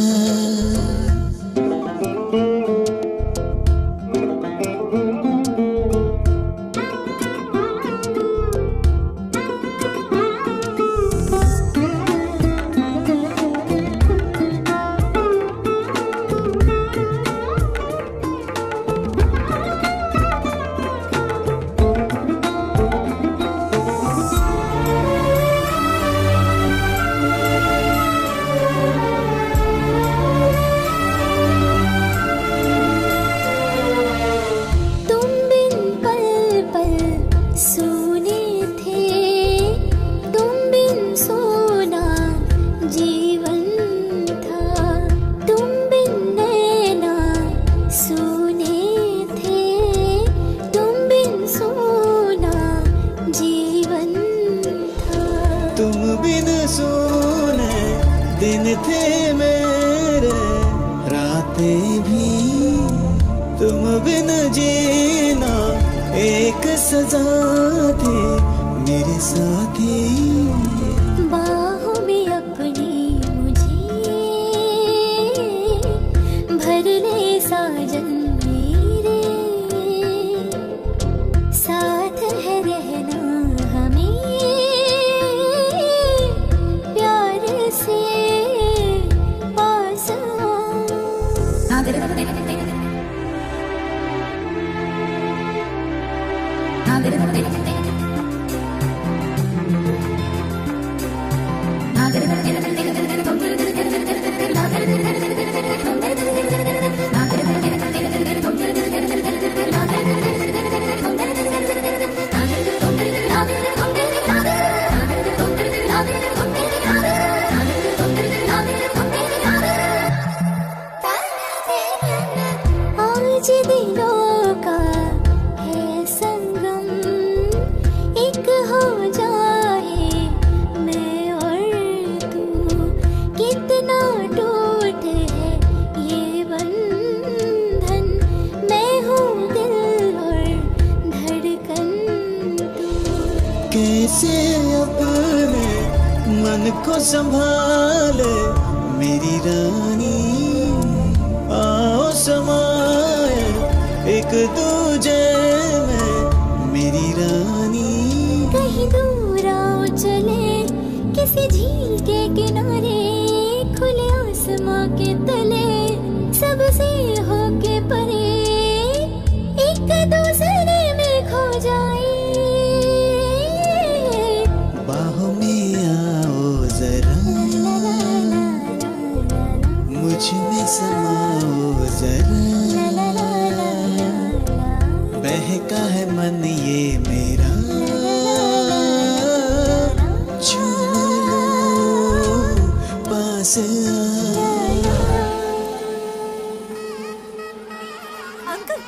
संभाले मेरी रानी, आओ समाए एक दूजे में मेरी रानी। कहीं दूर आओ चले किसी झील के किनारे, खुले आसमां के तले सबसे होके परे एक दूसरे में खो जाए। बाहों में आओ जरा, मुझ में समाओ जरा, बहका है मन ये मेरा, चूम लो पास आ। अंकल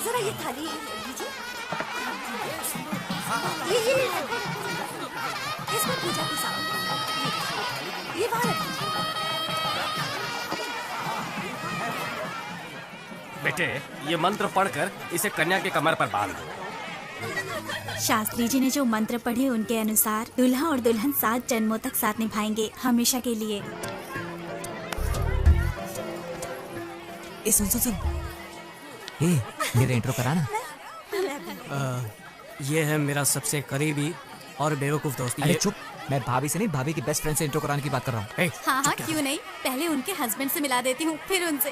जरा ये थाली दीजिए। ये इसमें पूजा की सामग्री, ये बाहर रखिए। बेटे, ये मंत्र पढ़कर इसे कन्या के कमर पर बांध दो। शास्त्री जी ने जो मंत्र पढ़े उनके अनुसार दूल्हा और दुल्हन 7 जन्मों तक साथ निभाएंगे, हमेशा के लिए। सुन मेरा इंट्रो कराना। ये है मेरा सबसे करीबी और बेवकूफ दोस्त। अरे चुप, मैं भाभी से नहीं, भाभी की बेस्ट फ्रेंड से इंट्रो कराने की बात कर रहा हूँ। हाँ हाँ क्यों नहीं, पहले उनके हस्बैंड से मिला देती हूँ, फिर उनसे।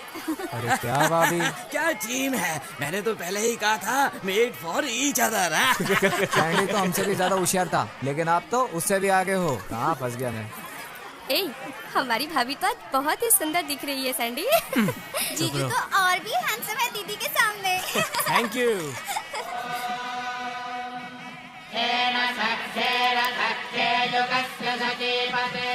अरे क्या भाभी, क्या टीम है, मैंने तो पहले ही कहा था made for each other. Sandy तो हमसे भी ज्यादा होशियार था, लेकिन आप तो उससे भी आगे हो। कहाँ फंस गया मैं। ए, हमारी भाभी तो आज बहुत ही सुंदर दिख रही है सैंडी। जीजू तो और भी हैंडसम है दीदी के सामने। Thank you. सख्येन सख्ये युगस्य सजीवते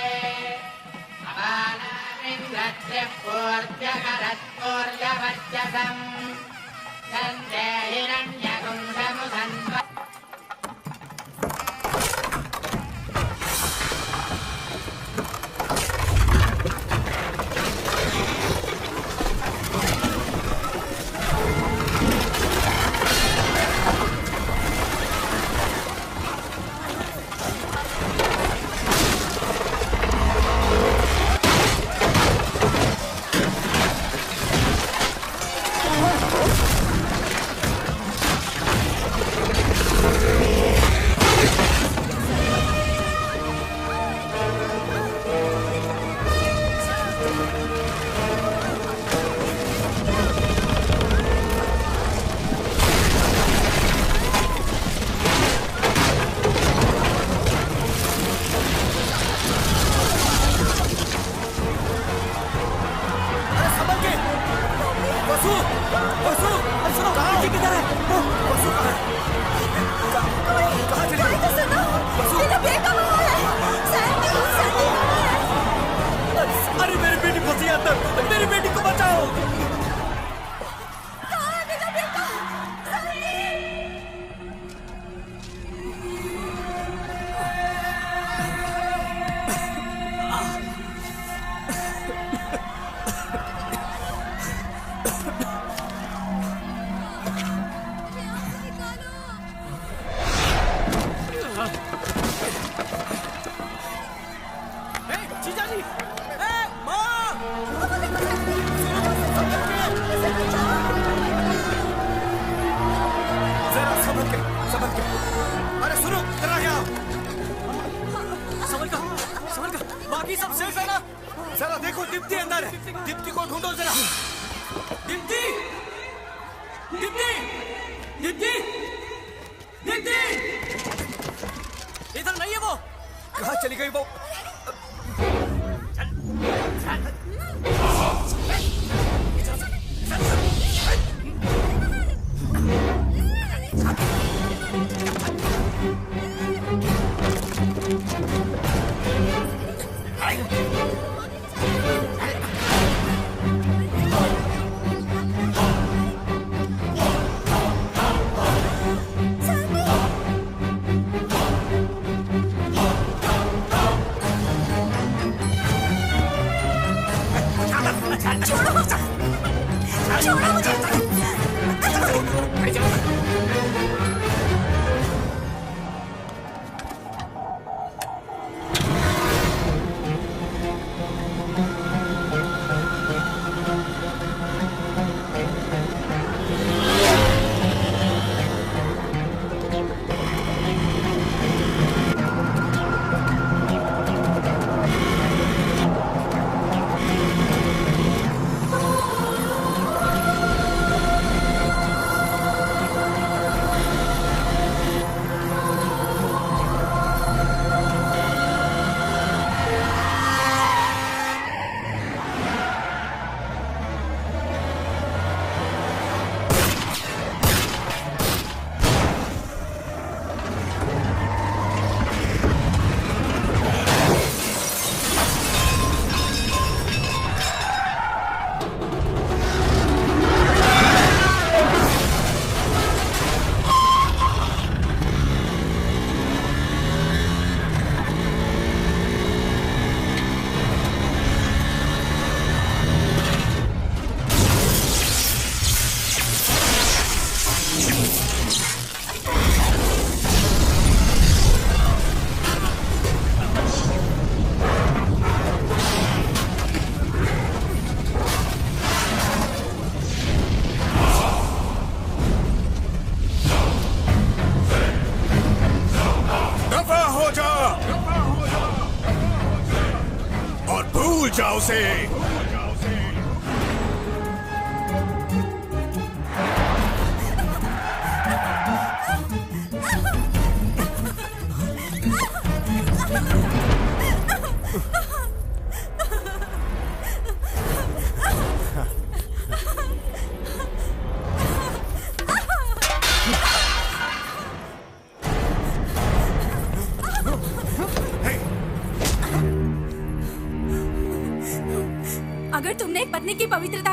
जाओ से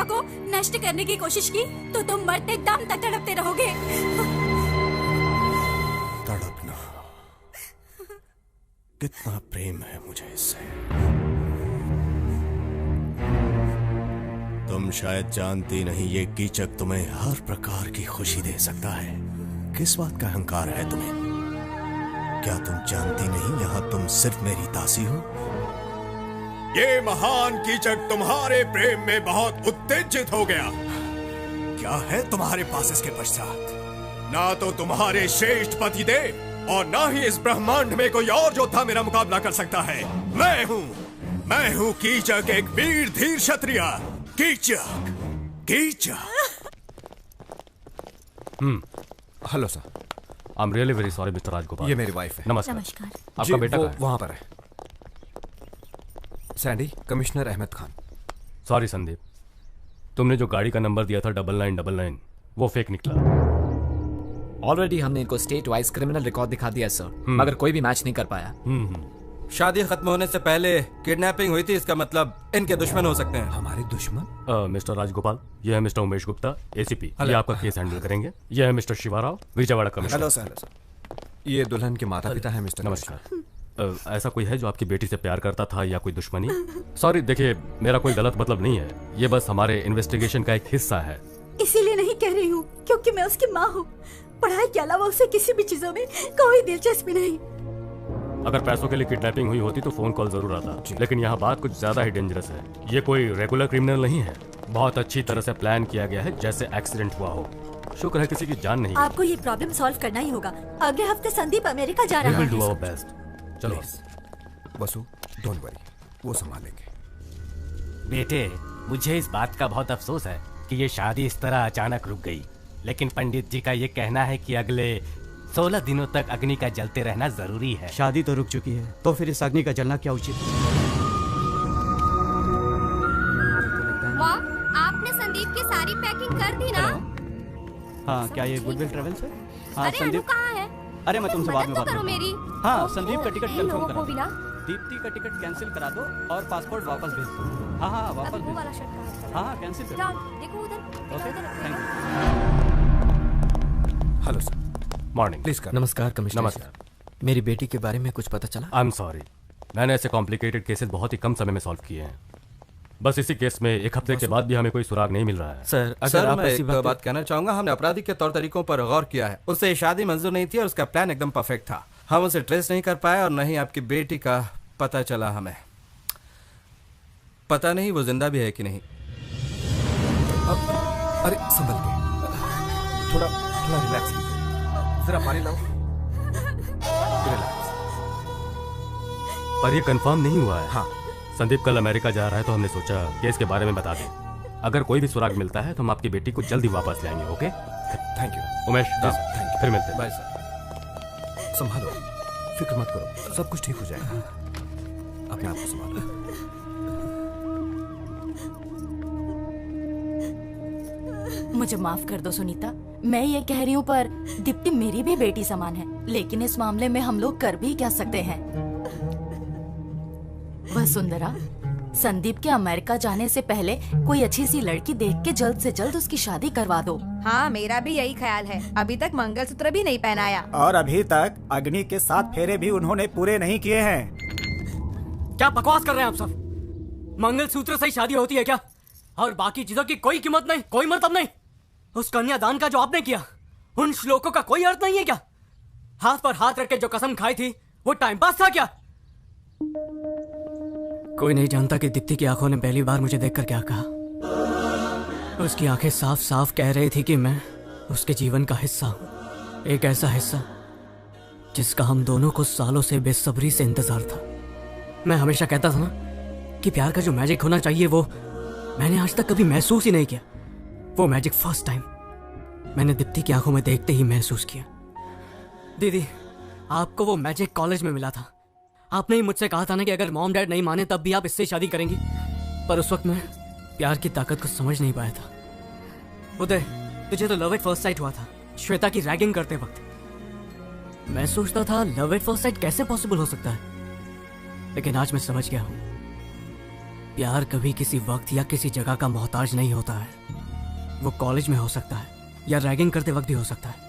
को नष्ट करने की कोशिश की तो तुम मरते दम तक तड़पते रहोगे। तड़पना, कितना प्रेम है मुझे इससे। तुम शायद जानती नहीं, ये कीचक तुम्हें हर प्रकार की खुशी दे सकता है। किस बात का अहंकार है तुम्हें? क्या तुम जानती नहीं यहाँ तुम सिर्फ मेरी दासी हो? ये महान कीचक तुम्हारे प्रेम में बहुत उत्तेजित हो गया। क्या है तुम्हारे पास इसके पश्चात? ना तो तुम्हारे श्रेष्ठ पति देव और ना ही इस ब्रह्मांड में कोई और योद्धा मेरा मुकाबला कर सकता है। मैं हूँ कीचक, एक वीर धीर क्षत्रिय। Kichak, Kichak. Hello sir. I am really very sorry mister Rajgopal. ये मेरी वाइफ है। नमस्कार। आपका बेटा कहाँ है? वहां पर है। Sandy, commissioner Ahmad Khan. Sorry Sandeep, तुमने जो गाड़ी का नंबर दिया था 9999 वो फेक निकला। ऑलरेडी हमने इनको स्टेट वाइज क्रिमिनल रिकॉर्ड दिखा दिया सर, मगर कोई भी मैच नहीं कर पाया। शादी खत्म होने से पहले किडनैपिंग हुई थी, इसका मतलब इनके दुश्मन हो सकते हैं। हमारे दुश्मन? मिस्टर राजगोपाल, ये है मिस्टर उमेश गुप्ता, एसीपी। ये आपका केस हैंडल करेंगे। ये है mister Shivarao, Vijayawada commissioner. Hello sir. ये दुल्हन के माता पिता है मिस्टर। नमस्कार। ऐसा कोई है जो आपकी बेटी से प्यार करता था या कोई दुश्मनी? सॉरी, देखिए मेरा कोई गलत मतलब नहीं है, ये बस हमारे इन्वेस्टिगेशन का एक हिस्सा है। इसीलिए नहीं कह रही हूँ क्योंकि मैं उसकी माँ हूँ। पढ़ाई के अलावा उसे किसी भी चीजों में कोई दिलचस्पी नहीं। अगर पैसों के लिए किडनैपिंग हुई होती तो फोन कॉल जरूर आता, लेकिन यहाँ बात कुछ ज्यादा ही डेंजरस है। ये कोई रेगुलर क्रिमिनल नहीं है, बहुत अच्छी तरह से प्लान किया गया है, जैसे एक्सीडेंट हुआ हो। शुक्र है किसी की जान नहीं। आपको ये प्रॉब्लम सॉल्व करना ही होगा। अगले हफ्ते संदीप अमेरिका जा रहा है। We will do our best. चलो बसु, डोंट वरी, वो संभालेंगे। बेटे, मुझे इस बात का बहुत अफसोस है कि ये शादी इस तरह अचानक रुक गई, लेकिन पंडित जी का ये कहना है कि अगले 16 दिनों तक अग्नि का जलते रहना जरूरी है। शादी तो रुक चुकी है, तो फिर इस अग्नि का जलना क्या उचित? वाह, आपने संदीप की सारी पैकिंग कर दी ना? हाँ, क्या ये गुडविल ट्रेवल से? हाँ अरे अनु कहाँ है? अरे मैं तुमसे बाद में बात करो मेरी। हाँ, संदीप का टिकट कंफर्म लोगों करा को भी ना। दीप्ति का टिकट कैंसिल करा दो और पासपोर्ट वापस भेज दो। हाँ हाँ, वापस भेज दो। हाँ, कैंसिल कर दो। देखो उधर। Okay, thank hello sir. Morning. Please कर। नमस्कार कमिश्नर। नमस्कार। मेरी बेटी के बारे में कुछ पता चला? आई एम सॉरी, मैंने ऐसे कॉम्प्लिकेटेड केसेस बहुत ही कम समय में सॉल्व किए हैं। बस इसी केस में 1 हफ्ते के बाद भी हमें कोई सुराग नहीं मिल रहा है। सर, अगर आप ऐसी बात कहना चाहूंगा, हमने अपराधी के तौर तरीकों पर गौर किया है। उससे शादी मंजूर नहीं थी और उसका प्लान एकदम परफेक्ट था। हम उसे ट्रेस नहीं कर पाए और नहीं आपकी बेटी का पता चला हमें। पता नहीं वो जिंदा भी है कि नहीं। अरे संभल के, थोड़ा रिलैक्स कीजिए। जरा पानी लाओ। रिलैक्स। पर ये कंफर्म नहीं हुआ है। हाँ, संदीप कल अमेरिका जा रहा है, तो हमने सोचा केस के बारे में बता दें। अगर कोई भी सुराग मिलता है तो हम आपकी बेटी को जल्दी वापस ले आएंगे। Okay, thank you Umesh. Thank you. फिर मिलते हैं। Bye sir. संभालो, फिक्र मत करो, सब कुछ ठीक हो जाएगा। अपने आप को संभालो। मुझे माफ कर दो सुनीता, मैं ये कह रही हूँ, पर दीप्ति मेरी भी बेटी समान है। लेकिन इस मामले में हम लोग कर भी क्या सकते हैं? वसुंधरा, संदीप के अमेरिका जाने से पहले कोई अच्छी सी लड़की देख के जल्द से जल्द उसकी शादी करवा दो। हाँ, मेरा भी यही ख्याल है। अभी तक मंगलसूत्र भी नहीं पहनाया और अभी तक अग्नि के 7 फेरे भी उन्होंने पूरे नहीं किए हैं। क्या बकवास कर रहे हैं आप सब? मंगलसूत्र से ही शादी होती है क्या? और बाकी चीजों की कोई कीमत नहीं, कोई मतलब नहीं? उस कन्यादान का जो आपने किया, उन श्लोकों का कोई अर्थ नहीं है क्या? हाथ पर हाथ रख के जो कसम खाई थी, वो टाइम पास था क्या? कोई नहीं जानता कि दीप्ति की आंखों ने पहली बार मुझे देखकर क्या कहा। उसकी आंखें साफ साफ कह रही थी कि मैं उसके जीवन का हिस्सा हूं, एक ऐसा हिस्सा जिसका हम दोनों को सालों से बेसब्री से इंतजार था। मैं हमेशा कहता था ना कि प्यार का जो मैजिक होना चाहिए वो मैंने आज तक कभी महसूस ही नहीं किया। वो मैजिक फर्स्ट टाइम मैंने दीप्ति की आंखों में देखते ही महसूस किया। दीदी, आपको वो मैजिक कॉलेज में मिला था। आपने ही मुझसे कहा था ना कि अगर मॉम डैड नहीं माने तब भी आप इससे शादी करेंगी। पर उस वक्त मैं प्यार की ताकत को समझ नहीं पाया था। उदय, तुझे तो लव एट फर्स्ट साइट हुआ था श्वेता की रैगिंग करते वक्त। मैं सोचता था लव एट फर्स्ट साइट कैसे पॉसिबल हो सकता है, लेकिन आज मैं समझ गया हूं। प्यार कभी किसी वक्त या किसी जगह का मोहताज नहीं होता है। वो कॉलेज में हो सकता है या रैगिंग करते वक्त भी हो सकता है।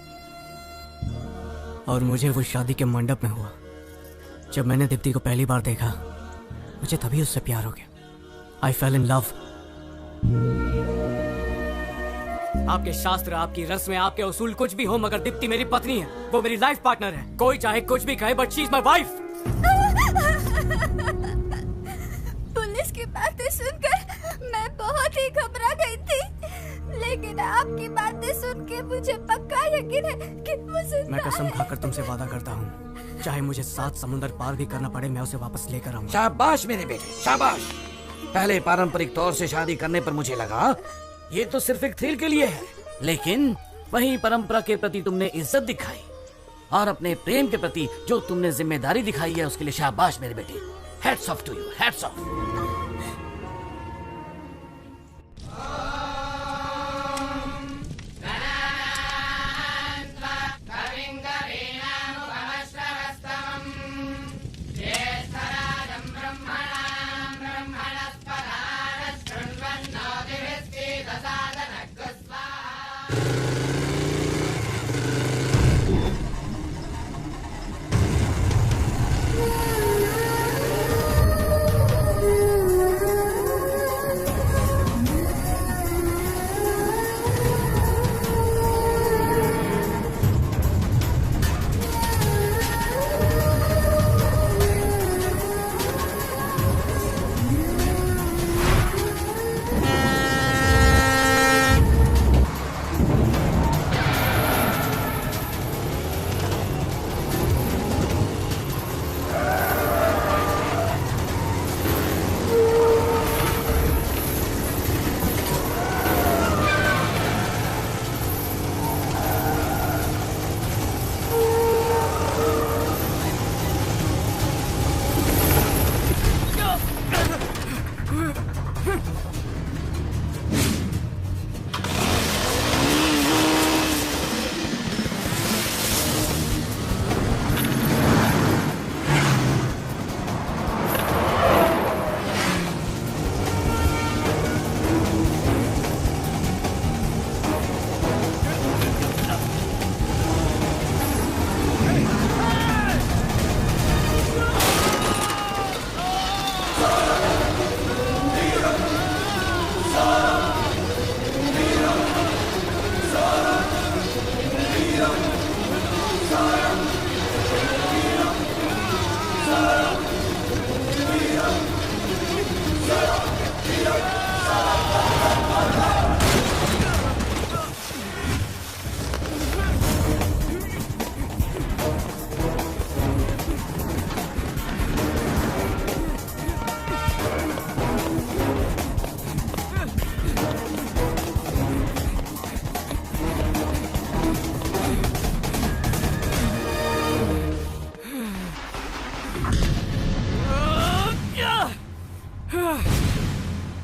और मुझे वो शादी के मंडप में हुआ। जब मैंने दीप्ति को पहली बार देखा, मुझे तभी उससे प्यार हो गया। आई फेल इन लव। आपके शास्त्र, आपकी रस्में, आपके उसूल कुछ भी हो, मगर दीप्ति मेरी पत्नी है। वो मेरी लाइफ पार्टनर है। कोई चाहे कुछ भी कहे, but she is my wife. Police की बातें सुनकर मैं बहुत ही घबरा गई थी, लेकिन आपकी बातें सुन के मुझे पक्का यकीन है कि वो जिंदा मैं कसम है। खाकर तुमसे वादा करता हूँ, चाहे मुझे 7 समुंदर पार भी करना पड़े, मैं उसे वापस लेकर आऊंगा। शाबाश मेरे बेटे, शाबाश। पहले पारंपरिक तौर से शादी करने पर मुझे लगा ये तो सिर्फ एक थ्रिल के लिए है, लेकिन वही परंपरा के प्रति तुमने इज्जत दिखाई और अपने प्रेम के प्रति जो तुमने जिम्मेदारी दिखाई है उसके लिए शाबाश मेरे बेटे। Hats off to you, hats off.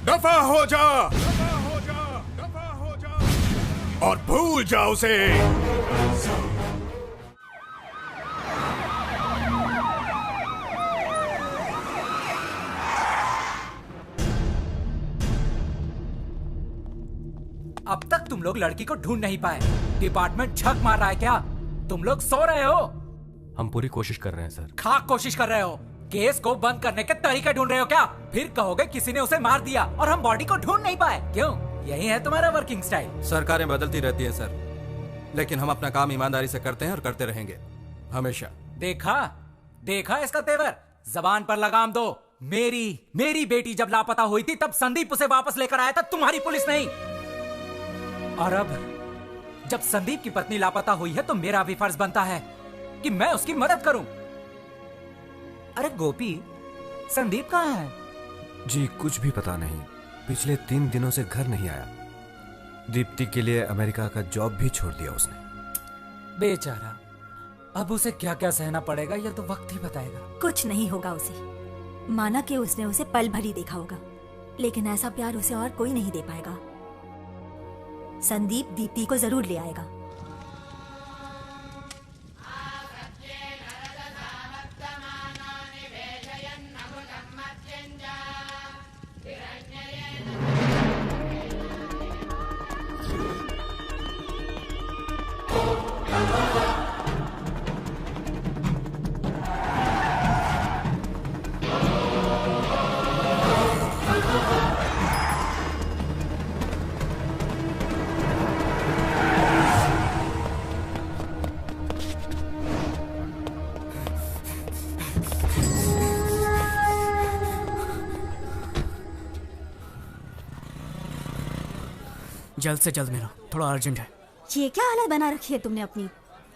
दफा हो जा, दफा हो जा, दफा हो जा और भूल जा उसे। अब तक तुम लोग लड़की को ढूंढ नहीं पाए। डिपार्टमेंट झक मार रहा है क्या? तुम लोग सो रहे हो? हम पूरी कोशिश कर रहे हैं सर। खाक कोशिश कर रहे हो? केस को बंद करने के तरीके ढूंढ रहे हो क्या? फिर कहोगे किसी ने उसे मार दिया और हम बॉडी को ढूंढ नहीं पाए। क्यों? यही है तुम्हारा वर्किंग स्टाइल। सरकारें बदलती रहती है सर, लेकिन हम अपना काम ईमानदारी से करते हैं और करते रहेंगे हमेशा। देखा देखा इसका तेवर। जबान पर लगाम दो। मेरी बेटी जब लापता हुई थी तब संदीप उसे वापस लेकर आया था, तुम्हारी पुलिस नहीं। और अब जब संदीप की पत्नी लापता हुई है तो मेरा भी फर्ज बनता है कि मैं उसकी मदद करूं। अरे गोपी, संदीप कहाँ है? जी कुछ भी पता नहीं। पिछले 3 दिनों से घर नहीं आया। दीप्ति के लिए अमेरिका का जॉब भी छोड़ दिया उसने। बेचारा, अब उसे क्या क्या सहना पड़ेगा ये तो वक्त ही बताएगा। कुछ नहीं होगा उसे। माना कि उसने उसे पल भर ही देखा होगा, लेकिन ऐसा प्यार उसे और कोई नहीं दे पाएगा। संदीप दीप्ति को जरूर ले आएगा। जल्द से जल्द मिलो, थोड़ा अर्जेंट है। ये क्या हालत बना रखी है तुमने अपनी?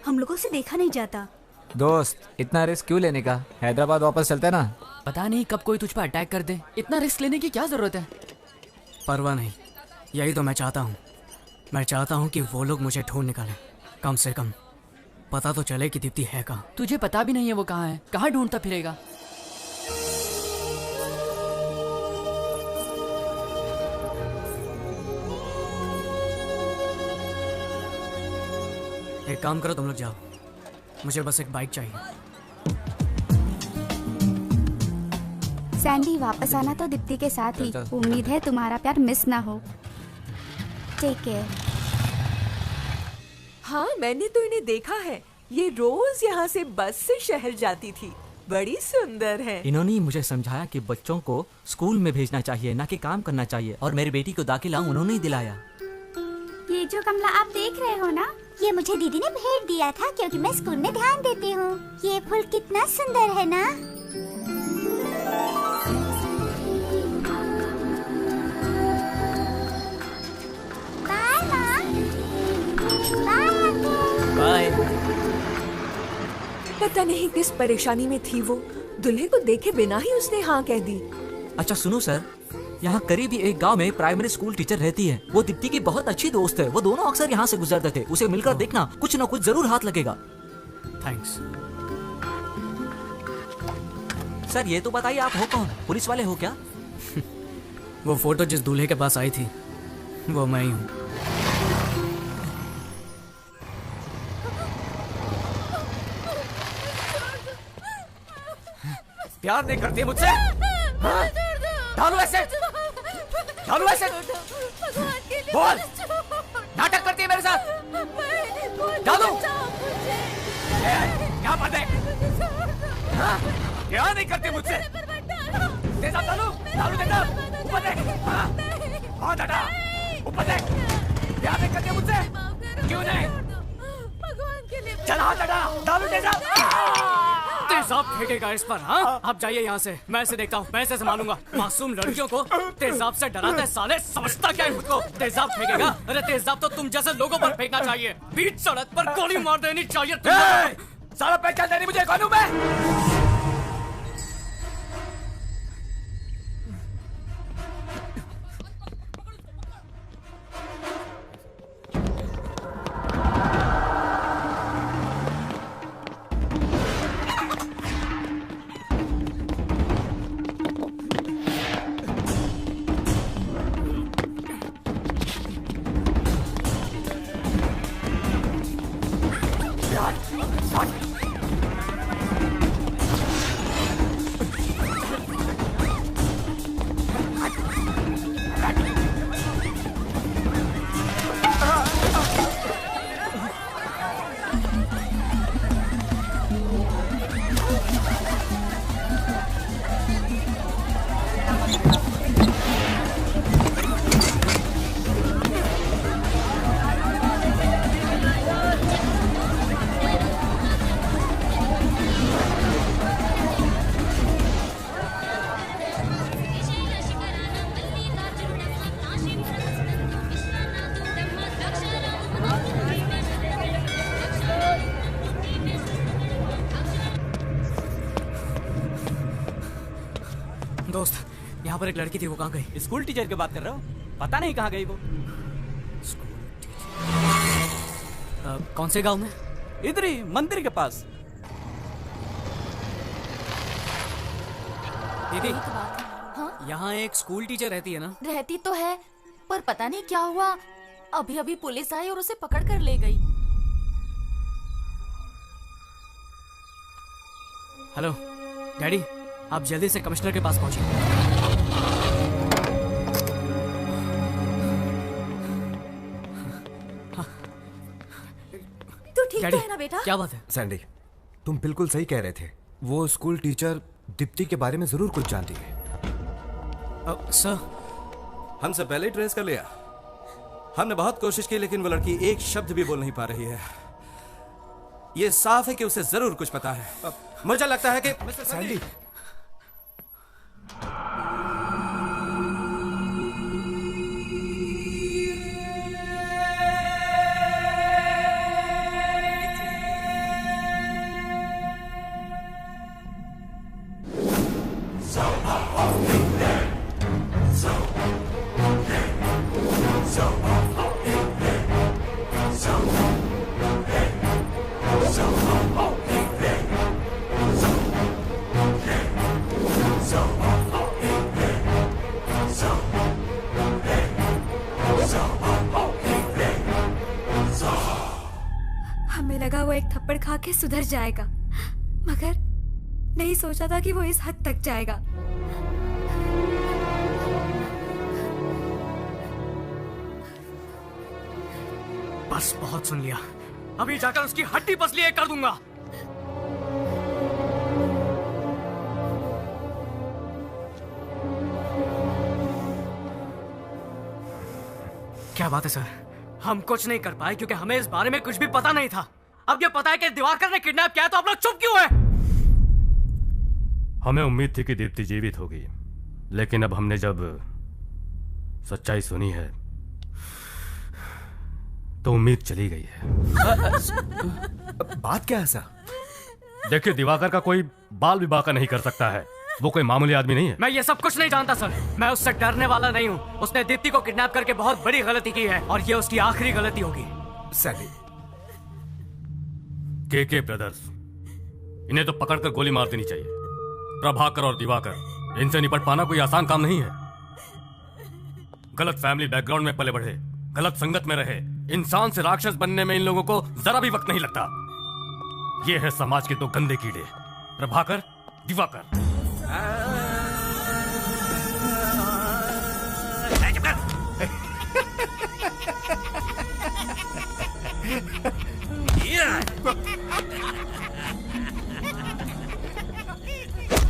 हम लोगों से देखा नहीं जाता। दोस्त इतना रिस्क क्यों लेने का? हैदराबाद वापस चलते ना। पता नहीं कब कोई तुझ पर अटैक कर दे, इतना रिस्क लेने की क्या जरूरत है? परवाह नहीं, यही तो मैं चाहता हूँ। मैं चाहता हूँ कि वो लोग मुझे ढूंढ निकालें। कम से कम पता तो चले कि दीप्ति है कहाँ। तुझे पता भी नहीं है वो कहाँ है, कहाँ ढूंढता फिरेगा? एक काम करो, तुम लोग जाओ, मुझे बस एक बाइक चाहिए। सैंडी वापस आना तो दीप्ति के साथ ही। उम्मीद है तुम्हारा प्यार मिस ना हो। Take care. हाँ, मैंने तो इन्हें देखा है। ये रोज यहाँ से बस से शहर जाती थी। बड़ी सुंदर है। इन्होंने मुझे समझाया कि बच्चों को स्कूल में भेजना चाहिए, ना कि काम करना चाहिए, और मेरी बेटी को दाखिला उन्होंने ही दिलाया। ये जो कमला आप देख रहे हो ना, ये मुझे दीदी ने भेंट दिया था क्योंकि मैं स्कूल में ध्यान देती हूँ। ये फूल कितना सुंदर है ना? बाय माँ। बाय। पता नहीं किस परेशानी में थी वो। दूल्हे को देखे बिना ही उसने हाँ कह दी। अच्छा सुनो सर, यहाँ करीब ही एक गांव में प्राइमरी स्कूल टीचर रहती है। वो दीप्ति की बहुत अच्छी दोस्त है। वो दोनों अक्सर यहाँ से गुजरते थे। उसे मिलकर देखना, कुछ न कुछ जरूर हाथ लगेगा। थैंक्स। सर ये तो बताइए, आप हो कौन? पुलिस वाले हो क्या? वो फोटो जिस दूल्हे के पास आई थी वो मैं ही हूँ। प्यार नहीं करती मुझसे? हाँ? डालू ऐसे, डालू ऐसे, बोल, नाटक करती है मेरे साथ। डालू, क्या बात है? हाँ? प्यार नहीं करती मुझसे? तेजा डालू, डालू तेजा, ऊपर देख, हाँ दादा, ऊपर देख, प्यार नहीं करती मुझसे? क्यों नहीं? चल हाँ दादा, डालू तेजा। तेजाब फेंकेगा इस पर? हाँ, आप जाइए यहाँ से, मैं इसे देखता हूँ, मैं इसे संभालूंगा। मासूम लड़कियों को तेजाब से डराता है साले, समझता क्या है खुद को? तेजाब फेंकेगा? अरे तेजाब तो तुम जैसे लोगों पर फेंकना चाहिए। बीच सड़क पर गोली मार देनी चाहिए। साला पहचान देनी मुझे कौन हूँ मैं? दोस्त, यहाँ पर एक लड़की थी, वो कहाँ गई? स्कूल टीचर की बात कर रहे हो? पता नहीं कहाँ गई वो। कौन से गांव में? इधर ही, मंदिर के पास। दीदी, हाँ? यहाँ एक स्कूल टीचर रहती है ना? रहती तो है, पर पता नहीं क्या हुआ, अभी अभी पुलिस आई और उसे पकड़ कर ले गई। हेलो डैडी, आप जल्दी से कमिश्नर के पास पहुंचिए। तू ठीक तो है ना बेटा? क्या बात है? सैंडी, तुम बिल्कुल सही कह रहे थे। वो स्कूल टीचर दीप्ति के बारे में जरूर कुछ जानती है। सर, हमसे पहले ही ट्रेस कर लिया। हमने बहुत कोशिश की लेकिन वो लड़की एक शब्द भी बोल नहीं पा रही है। ये साफ है कि उसे जरूर कुछ पता है। मुझे लगता है कि मिस्टर सैंडी, हमें लगा वो एक थप्पड़ खा के सुधर जाएगा, मगर नहीं सोचा था कि वो इस हद तक जाएगा। बस बहुत सुन लिया, अभी जाकर उसकी हड्डी पसली कर दूंगा। क्या बात है सर? हम कुछ नहीं कर पाए क्योंकि हमें इस बारे में कुछ भी पता नहीं था। अब ये पता है कि दिवाकर ने किडनैप किया, तो आप लोग चुप क्यों हैं? हमें उम्मीद थी कि दीप्ति जीवित होगी, लेकिन अब हमने जब सच्चाई सुनी है तो उम्मीद चली गई है। बात क्या है सर? देखिए, दिवाकर का कोई बाल भी बाका नहीं कर सकता है, वो कोई मामूली आदमी नहीं है। मैं ये सब कुछ नहीं जानता सर, मैं उससे डरने वाला नहीं हूँ। उसने दीप्ति को किडनैप करके बहुत बड़ी गलती की है और ये उसकी आखिरी गलती होगी। सैली, के ब्रदर्स, इन्हें तो पकड़कर गोली मार देनी चाहिए। प्रभाकर और दिवाकर, इनसे निपट पाना कोई आसान काम नहीं है। गलत फैमिली बैकग्राउंड में पले बढ़े, गलत संगत में रहे, इंसान से राक्षस बनने में इन लोगों को जरा भी वक्त नहीं लगता। ये है समाज के दो गंदे कीड़े, प्रभाकर, दिवाकर।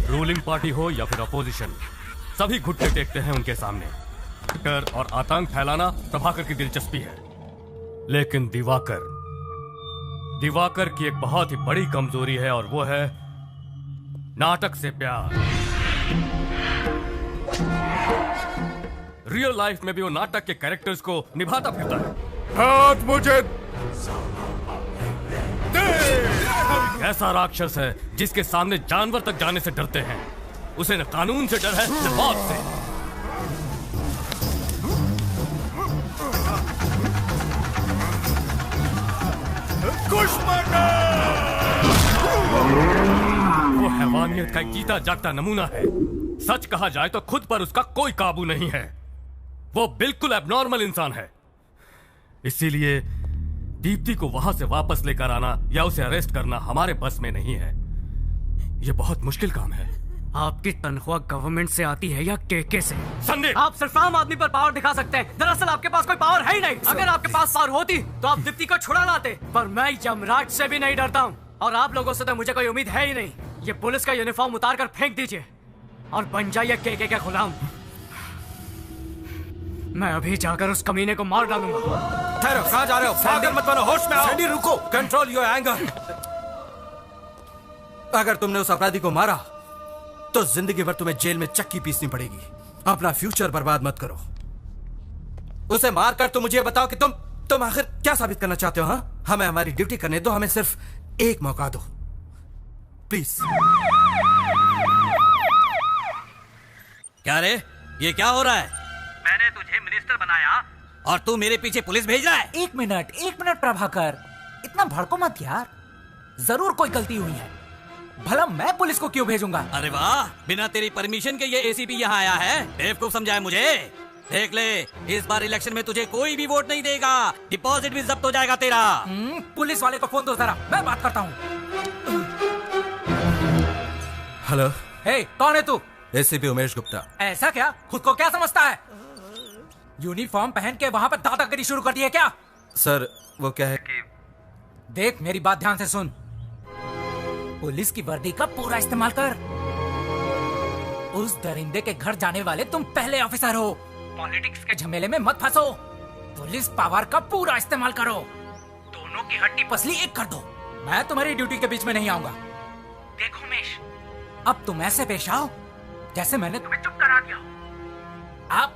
रूलिंग पार्टी हो या फिर अपोजिशन, सभी घुटने टेकते हैं उनके सामने। डर और आतंक फैलाना प्रभाकर की दिलचस्पी है, लेकिन दिवाकर की एक बहुत ही बड़ी कमजोरी है और वो है नाटक से प्यार। रियल लाइफ में भी वो नाटक के कैरेक्टर्स को निभाता फिरता है। हाथ मुझे ऐसा राक्षस है जिसके सामने जानवर तक जाने से डरते हैं। उसे न कानून से डर है न मौत से। वो हैवानियत का एक जीता जागता नमूना है। सच कहा जाए तो खुद पर उसका कोई काबू नहीं है। वो बिल्कुल एबनॉर्मल इंसान है। इसीलिए दीप्ति को वहां से वापस लेकर आना या उसे अरेस्ट करना हमारे बस में नहीं है। यह बहुत मुश्किल काम है। आपकी तनख्वाह गवर्नमेंट से आती है या केके से? संदीप, आप सिर्फ आम आदमी पर पावर दिखा सकते हैं। दरअसल आपके पास कोई पावर है ही नहीं। अगर आपके पास पावर होती तो आप दीप्ति को छुड़ा लाते, पर मैं यमराज से भी नहीं डरता हूँ और आप लोगों से तो मुझे कोई उम्मीद है ही नहीं। ये पुलिस का यूनिफॉर्म उतार कर फेंक दीजिए और बन जाइए केके का गुलाम। मैं अभी जाकर उस कमीने को मार डालूंगा। ठहरो, कहाँ जा रहे हो? पागल मत बनो, होश में आओ। सैंडी, रुको, कंट्रोल योर एंगर। अगर तुमने उस अपराधी को मारा तो जिंदगी भर तुम्हें जेल में चक्की पीसनी पड़ेगी। अपना फ्यूचर बर्बाद मत करो। उसे मारकर तुम मुझे बताओ कि तुम आखिर क्या साबित करना चाहते हो? हाँ, हमें हमारी ड्यूटी करने दो। हमें सिर्फ एक मौका दो, प्लीज। क्या रे, ये क्या हो रहा है? मैंने तुझे मिनिस्टर बनाया और तू मेरे पीछे पुलिस भेज रहा है? एक मिनट प्रभाकर, इतना भड़को मत यार। जरूर कोई गलती हुई है, भला मैं पुलिस को क्यों भेजूंगा? अरे वाह, बिना तेरी परमिशन के ये एसीपी यहाँ आया है। बेवकूफ समझाया मुझे। देख ले, इस बार इलेक्शन में तुझे कोई भी वोट नहीं देगा। डिपॉजिट भी जब्त हो जाएगा तेरा। पुलिस वाले को फोन दो जरा, मैं बात करता हूँ। हेलो। हे, कौन है तू? एसीपी उमेश गुप्ता। ऐसा क्या? खुद को क्या समझता है? यूनिफॉर्म पहन के वहाँ पर दादागिरी शुरू कर दी है क्या? सर, वो क्या है कि देख, मेरी बात ध्यान से सुन। पुलिस की वर्दी का पूरा इस्तेमाल कर। उस दरिंदे के घर जाने वाले तुम पहले ऑफिसर हो। पॉलिटिक्स के झमेले में मत फंसो। पुलिस पावर का पूरा इस्तेमाल करो। दोनों की हड्डी पसली एक कर दो। मैं तुम्हारी ड्यूटी के बीच में नहीं आऊंगा। देखो उमेश, अब तुम ऐसे पेश आओ जैसे मैंने तुम्हें चुप करा दिया हो। आप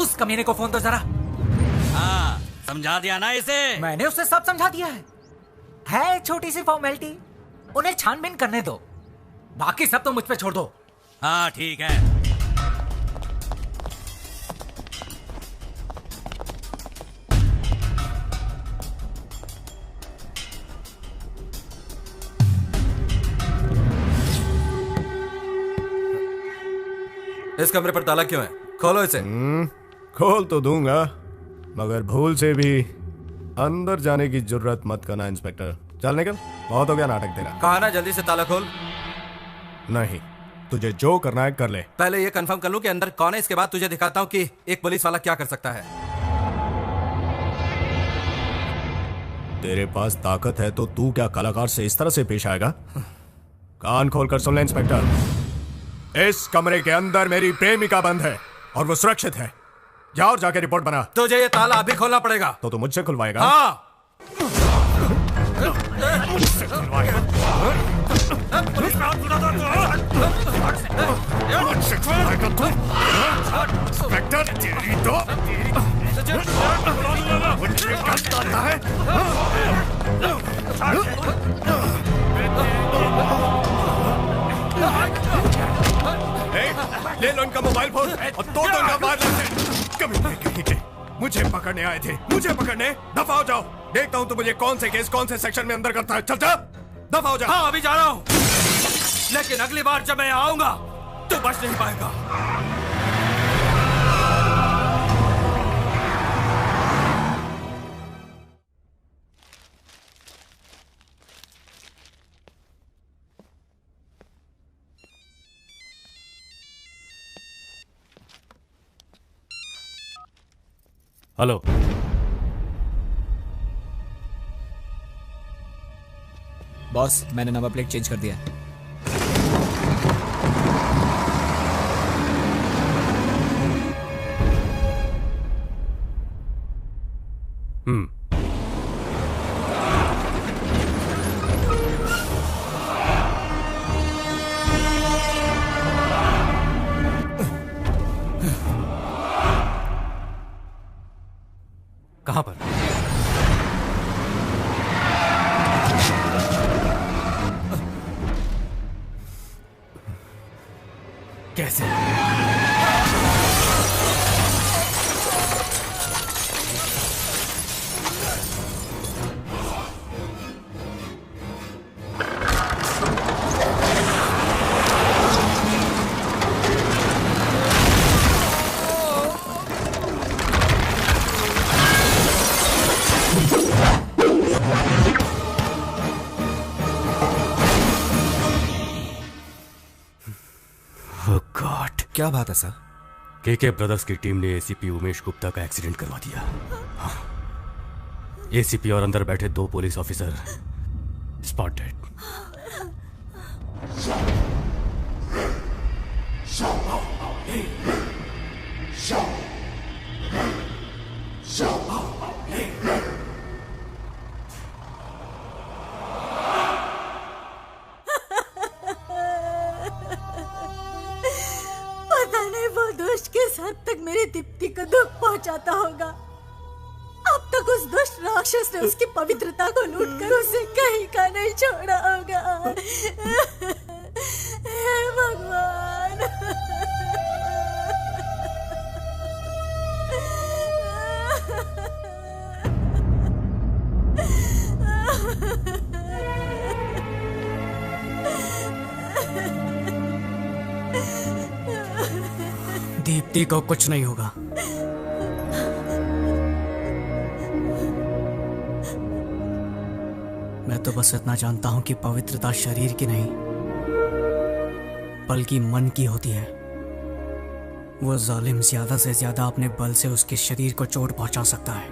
उस कमीने को फोन दो जरा। हाँ, समझा दिया ना इसे? मैंने उसे सब समझा दिया है छोटी सी फॉर्मेलिटी। उन्हें छानबीन करने दो, बाकी सब तो मुझ पे छोड़ दो। हाँ ठीक है। इस कमरे पर ताला क्यों है? खोलो इसे। खोल तो दूंगा, मगर भूल से भी अंदर जाने की जरूरत मत करना इंस्पेक्टर। चल निकल, बहुत हो गया नाटक तेरा। कहा ना जल्दी से ताला खोल। नहीं, तुझे जो करना है कर ले। पहले ये कंफर्म कर लूं कि अंदर कौन है, इसके बाद तुझे दिखाता हूं कि एक पुलिस वाला क्या कर सकता है। तेरे पास ताकत है तो तू क्या कलाकार से इस तरह से पेश आएगा? कान खोलकर सुन ले इंस्पेक्टर, इस कमरे के अंदर मेरी प्रेमिका बंद है और वो सुरक्षित है। जा और जाके रिपोर्ट बना। तुझे ये ताला अभी खोलना पड़ेगा। तो तू मुझसे खुलवाएगा? हाँ। मुझसे खुलवाएगा? मुझसे खुलवाएगा तू? इंस्पेक्टर तेरी तो मुझे गलत आता है। ले लो इनका मोबाइल फोन और तोड़ दो इनका वायरलेस। कभी कहीं के मुझे पकड़ने आए थे, मुझे पकड़ने। दफा हो जाओ, देखता हूँ तो मुझे कौन से केस कौन से सेक्शन में अंदर करता है। चल जा, दफा हो जा। हाँ अभी जा रहा हूँ, लेकिन अगली बार जब मैं आऊंगा तो बच नहीं पाएगा। हेलो, बॉस, मैंने नंबर प्लेट चेंज कर दिया है। कहां पर? कैसे? क्या बात है सर? केके ब्रदर्स की टीम ने एसीपी उमेश गुप्ता का एक्सीडेंट करवा दिया। हाँ। एसीपी और अंदर बैठे 2 पुलिस ऑफिसर स्पॉट डेड। किस हद तक मेरी दीप्ति को दुख पहुंचाता होगा। अब तक उस दुष्ट राक्षस ने उसकी पवित्रता को लूटकर उसे कहीं का नहीं छोड़ा होगा। हे भगवान। दीप्ति को कुछ नहीं होगा। मैं तो बस इतना जानता हूं कि पवित्रता शरीर की नहीं बल्कि मन की होती है। वो जालिम ज्यादा से ज्यादा अपने बल से उसके शरीर को चोट पहुंचा सकता है,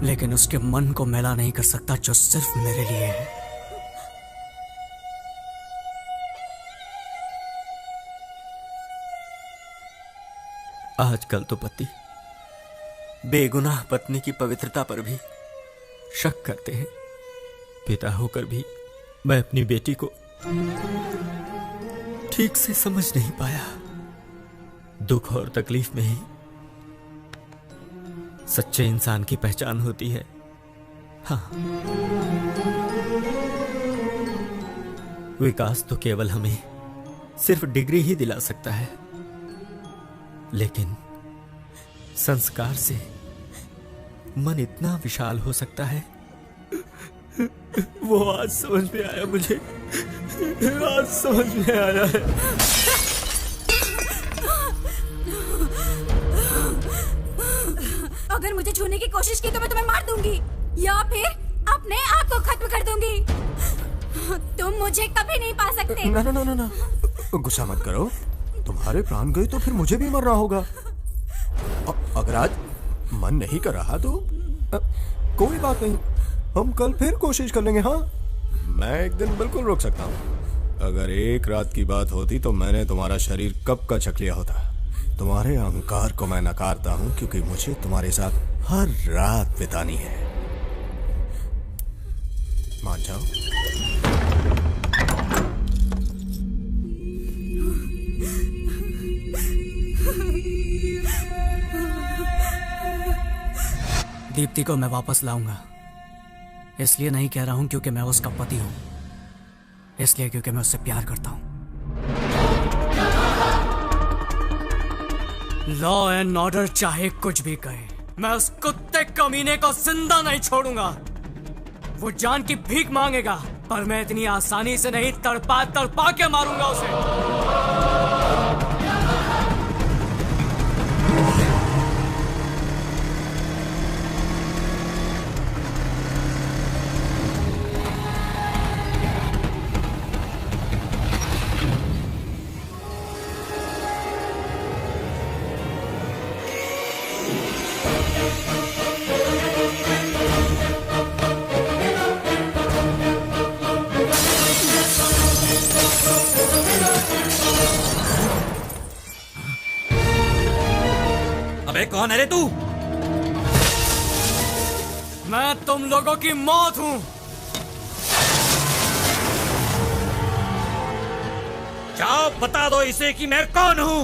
लेकिन उसके मन को मैला नहीं कर सकता, जो सिर्फ मेरे लिए है। आजकल तो पति बेगुनाह पत्नी की पवित्रता पर भी शक करते हैं। पिता होकर भी मैं अपनी बेटी को ठीक से समझ नहीं पाया। दुख और तकलीफ में ही सच्चे इंसान की पहचान होती है। हाँ, विकास तो केवल हमें सिर्फ डिग्री ही दिला सकता है, लेकिन संस्कार से मन इतना विशाल हो सकता है। वो आज समझ में आया मुझे, आज समझ में आया है। अगर मुझे छूने की कोशिश की तो मैं तुम्हें मार दूंगी या फिर अपने आप को खत्म कर दूंगी। तुम मुझे कभी नहीं पा सकते। ना ना ना ना ना, गुस्सा मत करो। तुम्हारे प्राण गए तो फिर मुझे भी मरना होगा। अगर आज मन नहीं कर रहा तो कोई बात नहीं, हम कल फिर कोशिश कर लेंगे। हाँ, मैं एक दिन बिल्कुल रोक सकता हूँ। अगर एक रात की बात होती तो मैंने तुम्हारा शरीर कब का छक लिया होता। तुम्हारे अहंकार को मैं नकारता हूँ क्योंकि मुझे तुम्हारे साथ हर रात बितानी है। मान जाओ। दीप्ति को मैं वापस लाऊंगा। इसलिए नहीं कह रहा हूं क्योंकि मैं उसका पति हूं, इसलिए क्योंकि मैं उससे प्यार करता हूं। लॉ एंड ऑर्डर चाहे कुछ भी कहे, मैं उस कुत्ते कमीने को जिंदा नहीं छोड़ूंगा। वो जान की भीख मांगेगा, पर मैं इतनी आसानी से नहीं तड़पा तड़पा के मारूंगा उसे। कौन है रे तू? मैं तुम लोगों की मौत हूं। जाओ बता दो इसे कि मैं कौन हूं।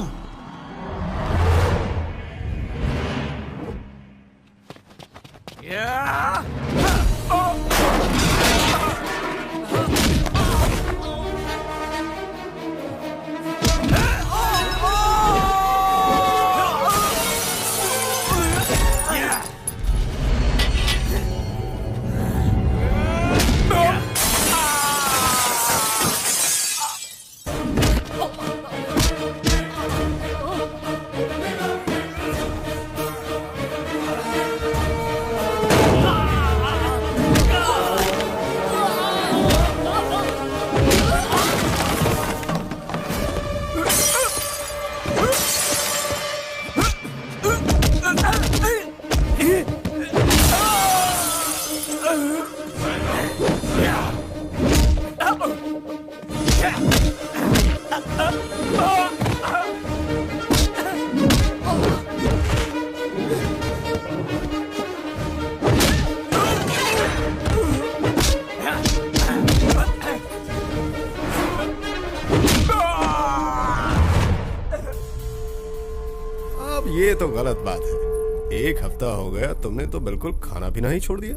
ये तो गलत बात है। एक हफ्ता हो गया तुमने तो बिल्कुल खाना पीना ही छोड़ दिया।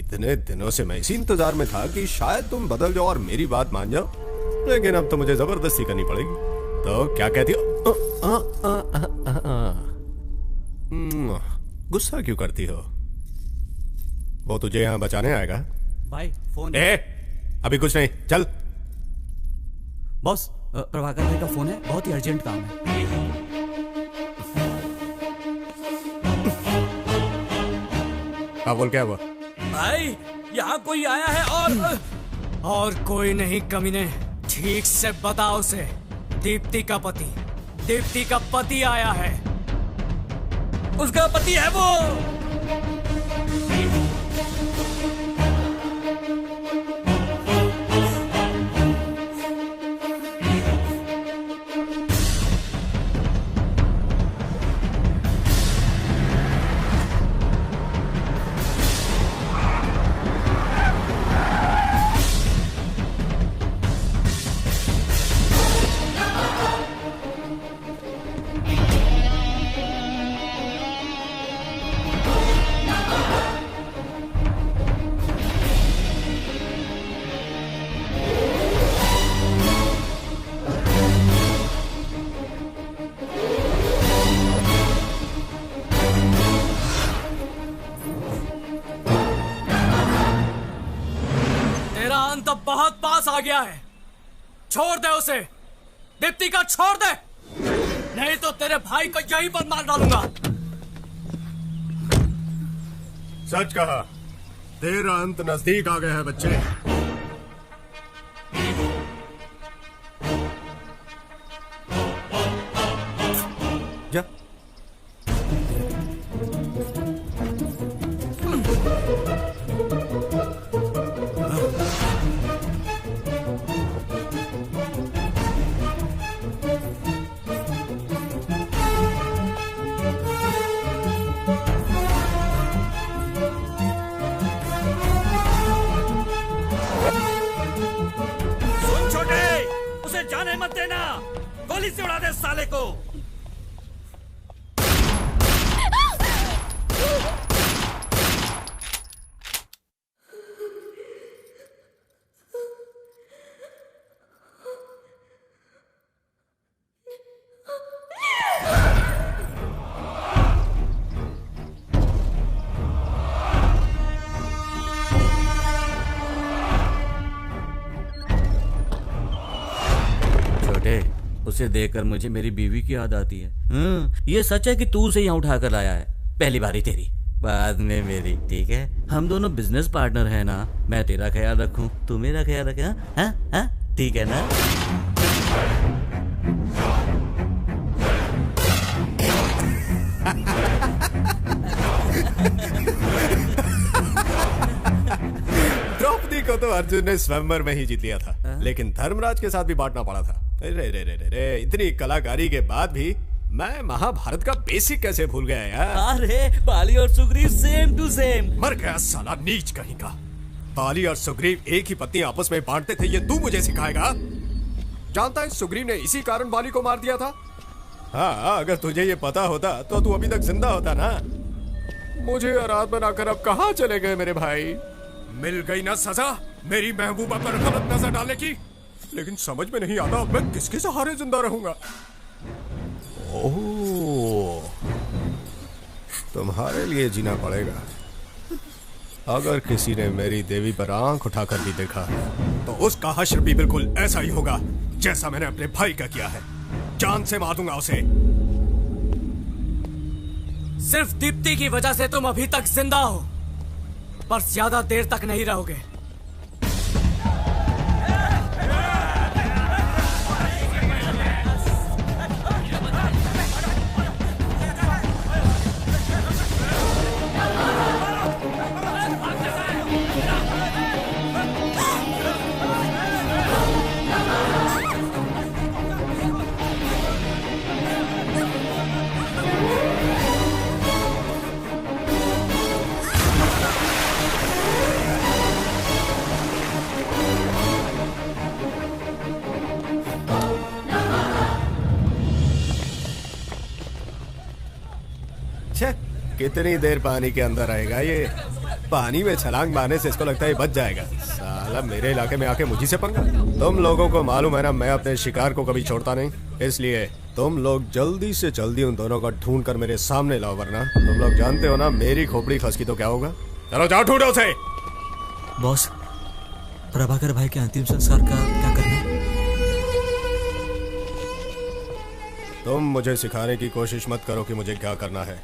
इतने दिनों से मैं इसी इंतजार में था कि शायद तुम बदल जाओ और मेरी बात मान जाओ, लेकिन अब तो मुझे जबरदस्ती करनी पड़ेगी। तो क्या कहती हो? गुस्सा क्यों करती हो? वो तुझे यहाँ बचाने आएगा। भाई फोन। अभी कुछ नहीं, चल। बॉस, प्रभाकर भाई का फोन है, बहुत ही अर्जेंट काम है। हाँ बोल, क्या हुआ? भाई यहाँ कोई आया है और कोई नहीं कमीने। ठीक से बताओ उसे। दीप्ति का पति आया है। उसका पति है वो। बहुत पास आ गया है। छोड़ दे उसे। दीप्ति का छोड़ दे, नहीं तो तेरे भाई को यहीं पर मार डालूंगा। सच कहा, तेरा अंत नजदीक आ गया है बच्चे। जा। जाने मत देना, गोली से उड़ा दे साले को। उसे देखकर मुझे मेरी बीवी की याद आती है। ये सच है कि तू उसे यहाँ उठा कर लाया है? पहली बारी तेरी, बाद में मेरी, ठीक है? हम दोनों बिजनेस पार्टनर हैं ना, मैं तेरा ख्याल रखूं, तू मेरा ख्याल रखे। हाँ, ठीक है ना? द्रौपदी को तो अर्जुन ने स्वयंवर में ही जीत लिया था, लेकिन धर्मराज के साथ भी बांटना पड़ा था। रे, इतनी कलाकारी के बाद भी मैं महाभारत का बेसिक कैसे भूल गया यार? अरे बाली और सुग्रीव सेम टू सेम। मर गया साला नीच कहीं का। बाली और सुग्रीव एक ही पत्नी आपस में बांटते थे, ये तू मुझे सिखाएगा? जानता है सुग्रीव ने इसी कारण बाली को मार दिया था। हाँ, अगर तुझे ये पता होता तो तू अभी तक जिंदा होता ना। मुझे आराध बनाकर अब कहाँ चले गए मेरे भाई? मिल गई ना सजा मेरी महबूबा पर गलत नजर डालने की। लेकिन समझ में नहीं आता मैं किसके सहारे जिंदा रहूंगा। ओह, तुम्हारे लिए जीना पड़ेगा। अगर किसी ने मेरी देवी पर आंख उठाकर भी देखा तो उसका हश्र भी बिल्कुल ऐसा ही होगा जैसा मैंने अपने भाई का किया है। जान से मार दूंगा उसे। सिर्फ दीप्ति की वजह से तुम अभी तक जिंदा हो, पर ज्यादा देर तक नहीं रहोगे। कितनी देर पानी के अंदर रहेगा ये? पानी में छलांग मारने से इसको लगता है बच जाएगा। साला मेरे इलाके में आके मुझी से पंगा। तुम लोगों को मालूम है ना, मैं अपने शिकार को कभी छोड़ता नहीं। इसलिए तुम लोग जल्दी से जल्दी उन दोनों को ढूंढ कर मेरे सामने लाओ, वरना तुम लोग जानते हो ना मेरी खोपड़ी खसकी तो क्या होगा। चलो जाओ ढूंढो उसे। बॉस, प्रभाकर भाई के अंतिम संस्कार का क्या करना है? तुम मुझे सिखाने की कोशिश मत करो कि मुझे क्या करना है।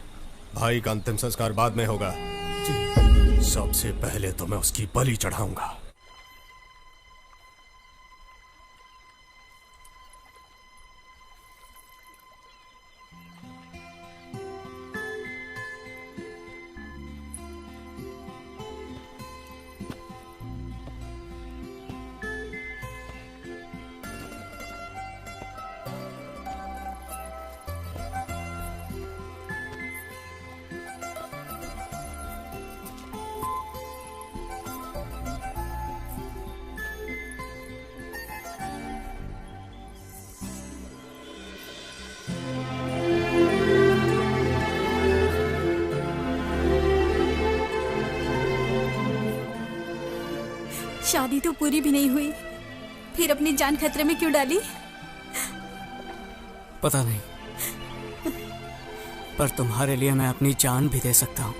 भाई का अंतिम संस्कार बाद में होगा। सबसे पहले तो मैं उसकी बलि चढ़ाऊंगा। शादी तो पूरी भी नहीं हुई, फिर अपनी जान खतरे में क्यों डाली? पता नहीं, पर तुम्हारे लिए मैं अपनी जान भी दे सकता हूँ।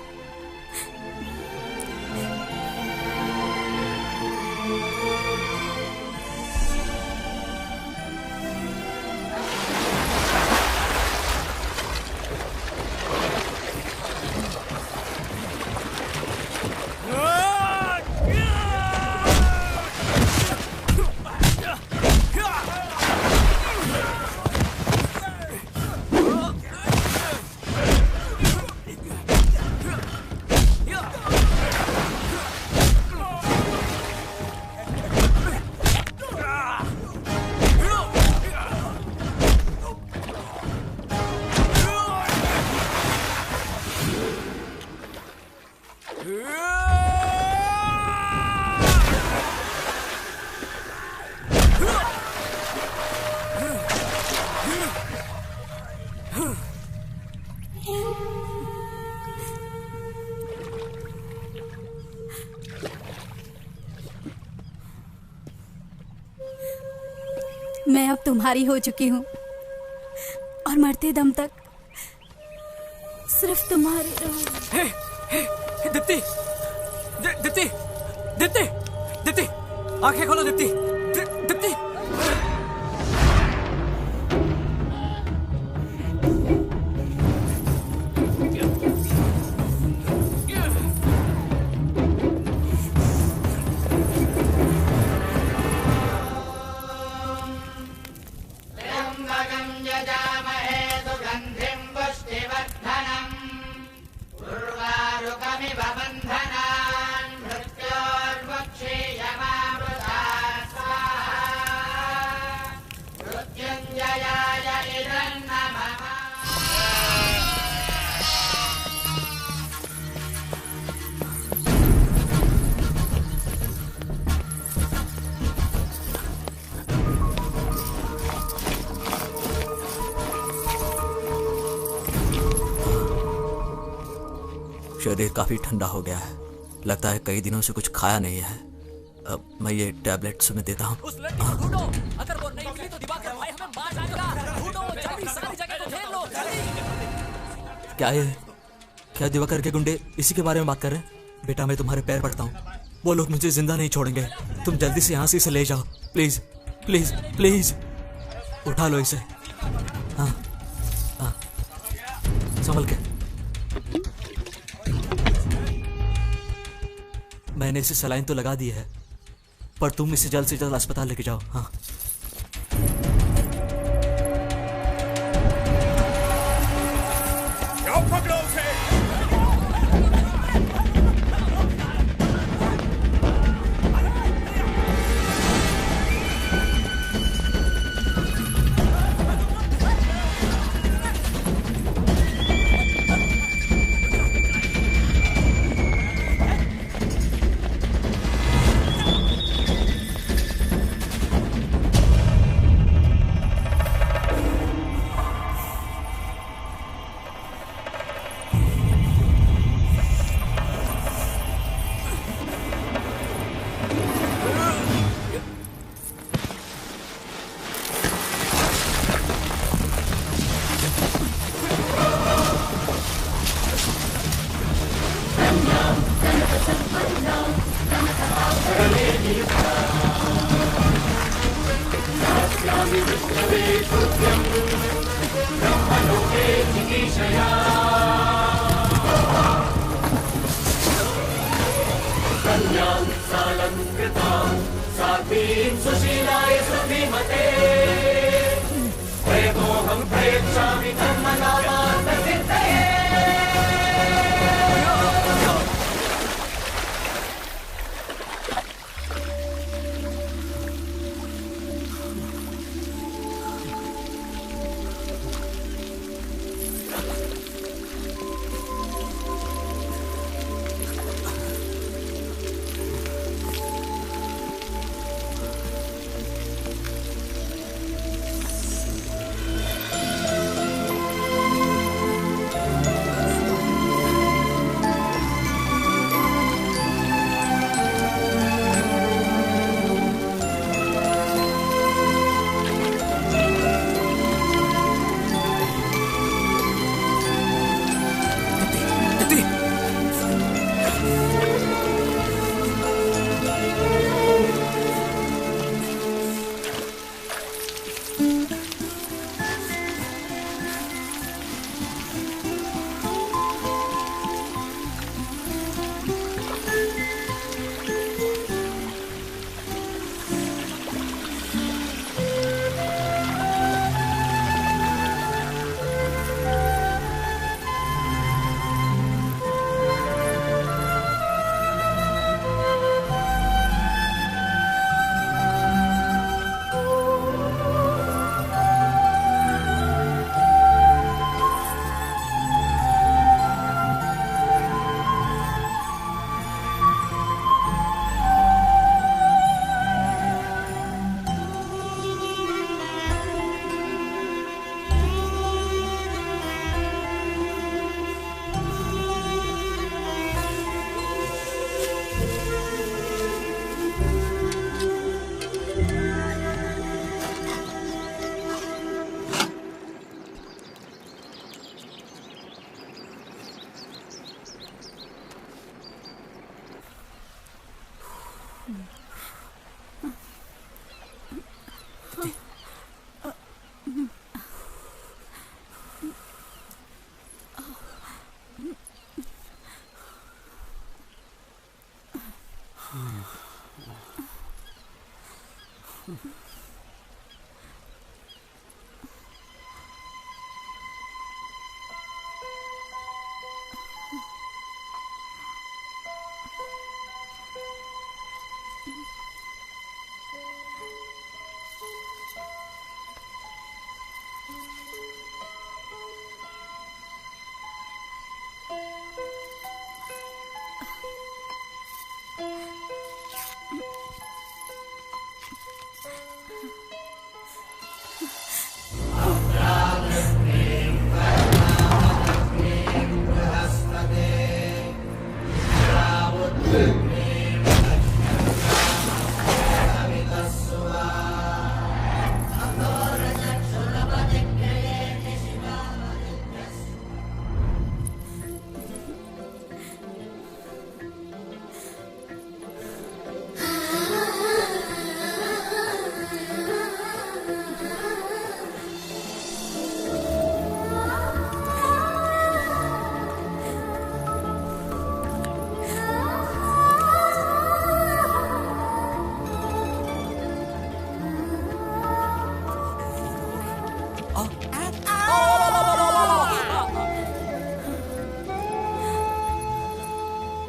मैं अब तुम्हारी हो चुकी हूँ और मरते दम तक सिर्फ तुम्हारी रहूं। दीप्ति, दीप्ति, दीप्ति, दीप्ति, आंखें खोलो दीप्ति, दीप्ति। शरीर काफी ठंडा हो गया है, लगता है कई दिनों से कुछ खाया नहीं है। अब मैं ये टैबलेट तुम्हें देता हूँ। अगर वो नहीं मिली तो दिवाकर भाई हमें मार डालेगा। ढूंढो जल्दी, सारी जगह को घेर लो जल्दी। क्या ये, क्या दिवाकर के गुंडे इसी के बारे में बात कर रहे हैं? बेटा मैं तुम्हारे पैर पड़ता हूँ, वो लोग मुझे जिंदा नहीं छोड़ेंगे। तुम जल्दी से यहाँ से इसे ले जाओ प्लीज, प्लीज, प्लीज। उठा लो इसे। हाँ हाँ, संभल के। मैंने इसे सलाइन तो लगा दी है, पर तुम इसे जल्द से जल्द अस्पताल लेके जाओ। हाँ पकड़ो उसे।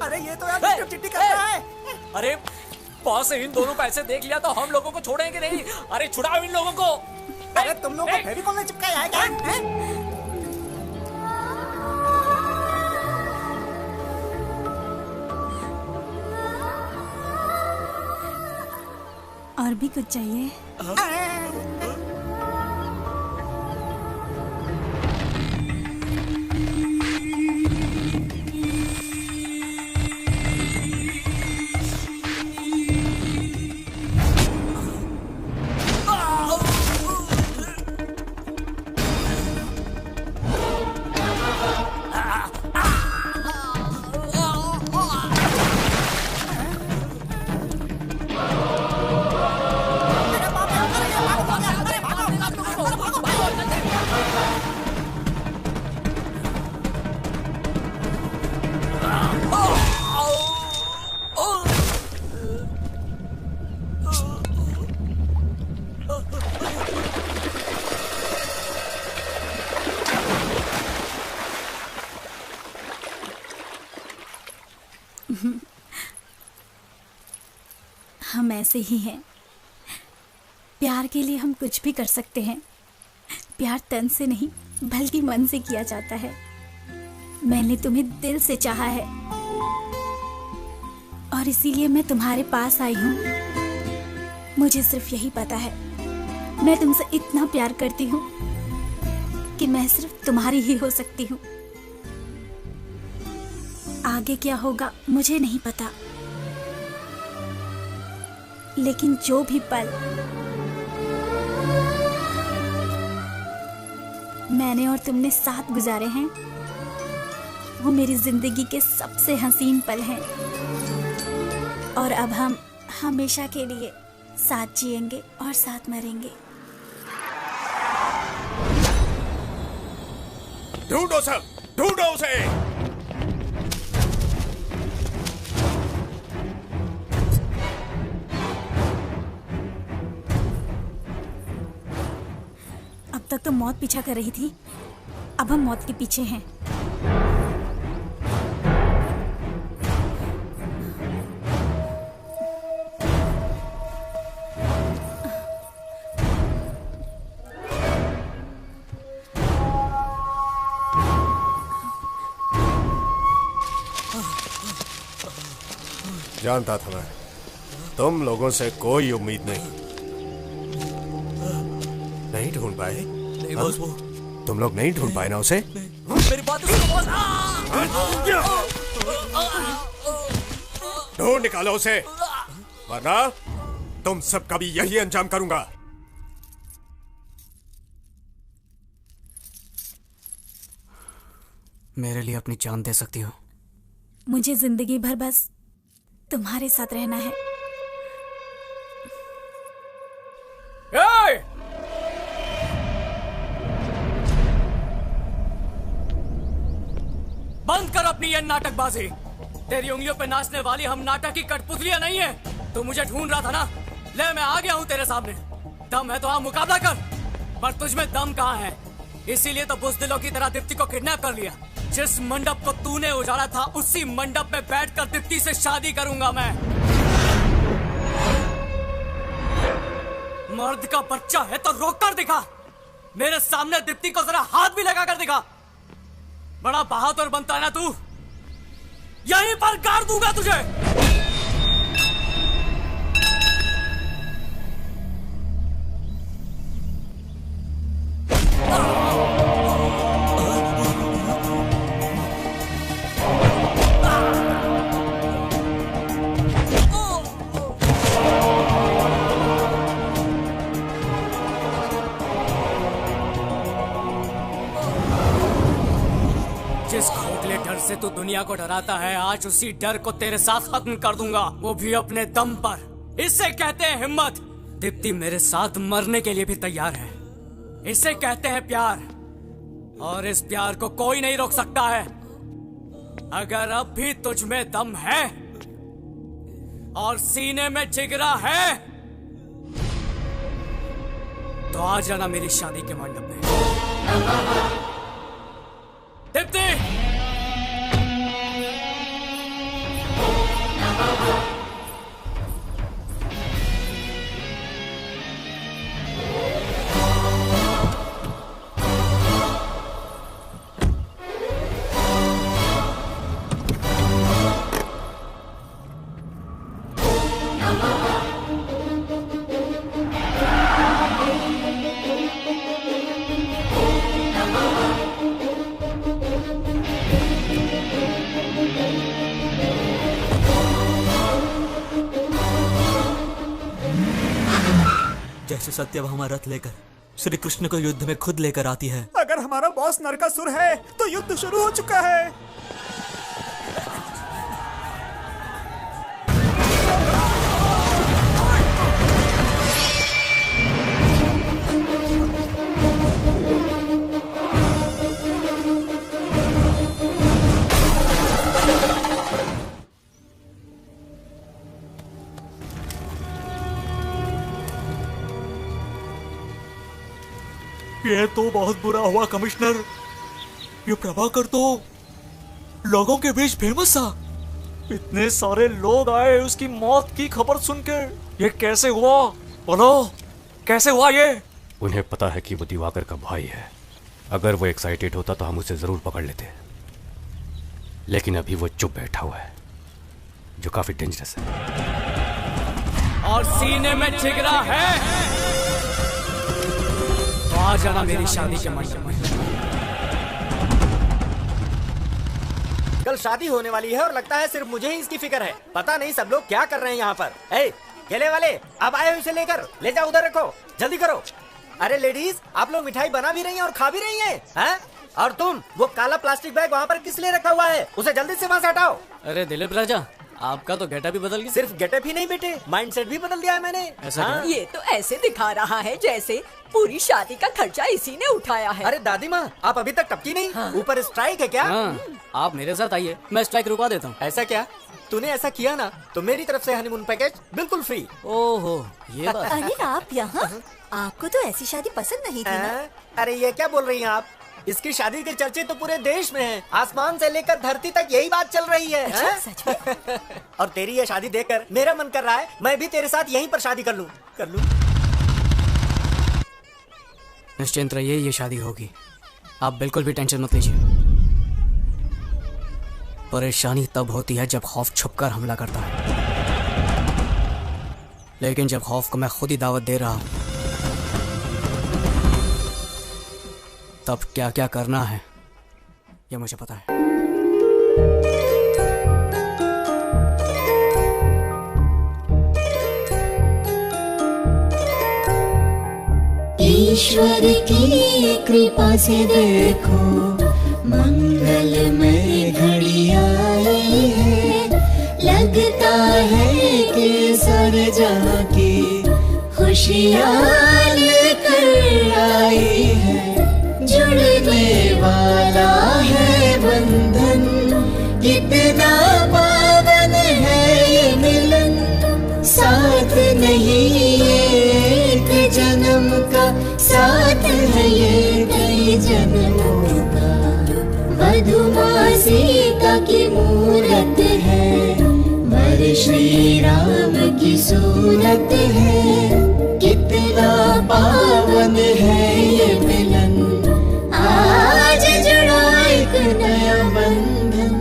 अरे ये तो यार डिस्टर्ब चिट्ठी कर रहा है। अरे बॉस इन दोनों को ऐसे देख लिया तो हम लोगों को छोड़ेंगे नहीं। अरे छुड़ाओ इन लोगों को। अरे तुम लोगों को फेविकॉल में चिपकाया है क्या? और भी कुछ चाहिए? हम ऐसे ही हैं। प्यार के लिए हम कुछ भी कर सकते हैं। प्यार तन से नहीं बल्कि मन से किया जाता है। मैंने तुम्हें दिल से चाहा है और इसीलिए मैं तुम्हारे पास आई हूँ। मुझे सिर्फ यही पता है, मैं तुमसे इतना प्यार करती हूँ कि मैं सिर्फ तुम्हारी ही हो सकती हूँ। आगे क्या होगा मुझे नहीं पता, लेकिन जो भी पल मैंने और तुमने साथ गुजारे हैं वो मेरी जिंदगी के सबसे हसीन पल हैं। और अब हम हमेशा के लिए साथ जिएंगे और साथ मरेंगे। ढूंढो सब, ढूंढो उसे। अब तक तो मौत पीछा कर रही थी, अब हम मौत के पीछे हैं। जानता था मैं, तुम लोगों से कोई उम्मीद नहीं। नहीं ढूंढ पाए? नहीं बॉस, वो तुम लोग नहीं ढूंढ पाए ना उसे? मेरी बात सुनो बॉस। ढूंढ निकालो उसे, वरना तुम सबका भी यही अंजाम करूंगा। मेरे लिए अपनी जान दे सकती हो। मुझे जिंदगी भर बस तुम्हारे साथ रहना है। ये नाटकबाजी। तेरी उंगलियों पे नाचने वाली हम नाटक की कठपुतलियां नहीं है। तू मुझे ढूंढ रहा था ना, ले मैं आ गया हूँ तेरे सामने। दम है तो हाँ मुकाबला कर, पर तुझमें दम कहाँ है? इसीलिए तो बुज़दिलों की तरह दीप्ति को किडनैप कर लिया। जिस मंडप को तूने उजाड़ा था उसी मंडप में बैठकर दीप्ति से शादी करूंगा मैं। मर्द का बच्चा है तो रोक कर दिखा। मेरे सामने दीप्ति को जरा हाथ भी लगा कर दिखा। बड़ा बहादुर बनता है ना तू, यहीं पर गाड़ दूंगा तुझे। जिस खोखले डर से तू दुनिया को डराता है, आज उसी डर को तेरे साथ खत्म कर दूंगा, वो भी अपने दम पर। इससे कहते हैं हिम्मत। दीप्ति मेरे साथ मरने के लिए भी तैयार है। इसे कहते हैं प्यार, और इस प्यार को कोई नहीं रोक सकता है। अगर अब भी तुझ में दम है और सीने में जिगरा है तो आ जाना मेरी शादी के मंडप में। दीप्ति! जैसे सत्यभामा रथ लेकर श्री कृष्ण को युद्ध में खुद लेकर आती है। अगर हमारा बॉस नरकासुर है तो युद्ध शुरू हो चुका है। ये तो बहुत बुरा हुआ कमिश्नर। ये प्रभाकर तो लोगों के बीच फेमस था। इतने सारे लोग आए उसकी मौत की खबर सुनकर। ये कैसे हुआ? बोलो, कैसे हुआ ये? उन्हें पता है कि वो दिवाकर का भाई है। अगर वो एक्साइटेड होता तो हम उसे जरूर पकड़ लेते, लेकिन अभी वो चुप बैठा हुआ है, जो काफी डेंजरस है। और सीने में जिगरा है तो आ जाना मेरी शादी के मंडप में। कल शादी होने वाली है और लगता है सिर्फ मुझे ही इसकी फिक्र है। पता नहीं सब लोग क्या कर रहे हैं यहाँ पर। ए, केले वाले, अब आए हो इसे लेकर, ले जाओ उधर रखो, जल्दी करो। अरे लेडीज, आप लोग मिठाई बना भी रही हैं और खा भी रही हैं, हैं? और तुम वो काला प्लास्टिक बैग वहाँ पर किस लिए रखा हुआ है? उसे जल्दी से वहाँ से हटाओ। अरे दिलीप राजा, आपका तो गेटअप भी बदल गया। सिर्फ गेटअप ही नहीं बेटे, माइंडसेट भी बदल दिया है मैंने। हाँ? ये तो ऐसे दिखा रहा है जैसे पूरी शादी का खर्चा इसी ने उठाया है। अरे दादी माँ, आप अभी तक टपकी नहीं। हाँ। ऊपर स्ट्राइक है क्या? हाँ, आप मेरे साथ आइए, मैं स्ट्राइक रुकवा देता हूँ। ऐसा क्या? तूने ऐसा किया ना तो मेरी तरफ से हनीमून पैकेज बिल्कुल फ्री। ओहो, ये बात। अरे आप यहाँ? आपको तो ऐसी शादी पसंद नहीं थी ना? अरे ये क्या बोल रही हैं आप? इसकी शादी के चर्चे तो पूरे देश में हैं। आसमान से लेकर धरती तक यही बात चल रही है। अच्छा, सच में? और तेरी ये शादी देखकर मेरा मन कर रहा है मैं भी तेरे साथ यहीं पर शादी कर लूं। निश्चिंत रहिए, ये शादी होगी। आप बिल्कुल भी टेंशन मत लीजिए। परेशानी तब होती है जब खौफ छुपकर हमला करता है, लेकिन जब खौफ को मैं खुद ही दावत दे रहा हूं तब क्या क्या करना है ये मुझे पता है। ईश्वर की कृपा से देखो मंगलमय घड़ी आई है। लगता है कि सारे जहां की खुशियाँ लेकर आई है। जुड़ने वाला है बंधन, ये श्री राम की सूरत है, कितना पावन है ये मिलन, आज जुड़ा एक नया बंधन।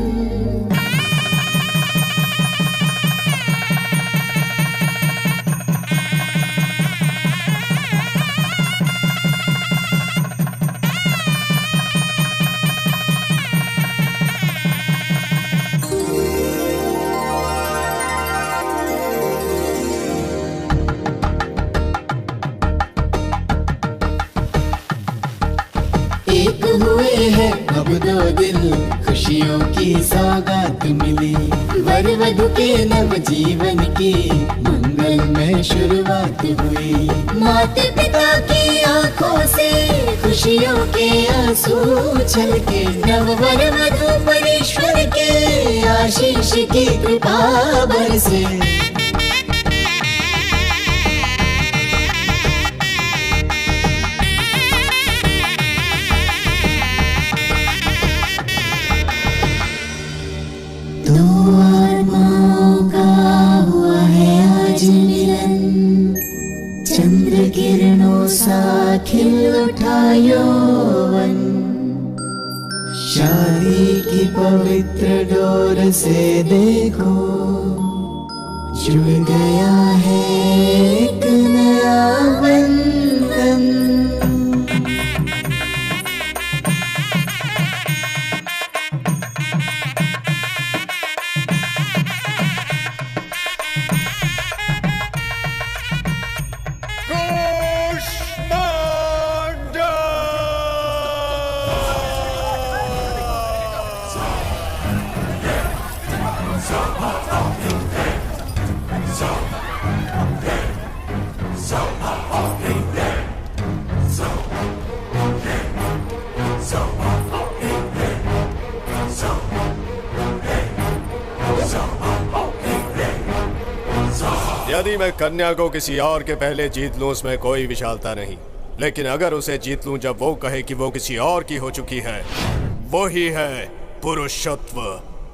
एक हुए हैं अब दो दिल, खुशियों की सौगात मिली, वर वधु के नव जीवन की मंगलमय शुरुआत हुई। माता पिता की आंखों से खुशियों के आंसू छलके, नव वर वधु परमेश्वर के आशीष की कृपा बरसे। चंद्र किरणों सा खिल उठा यौवन, शादी की पवित्र डोर से देखो जुड़ गया है एक नया बंधन। यदि मैं कन्या को किसी और के पहले जीत लूं उसमें कोई विशालता नहीं, लेकिन अगर उसे जीत लूं जब वो कहे कि वो किसी और की हो चुकी है, वो ही है पुरुषत्व।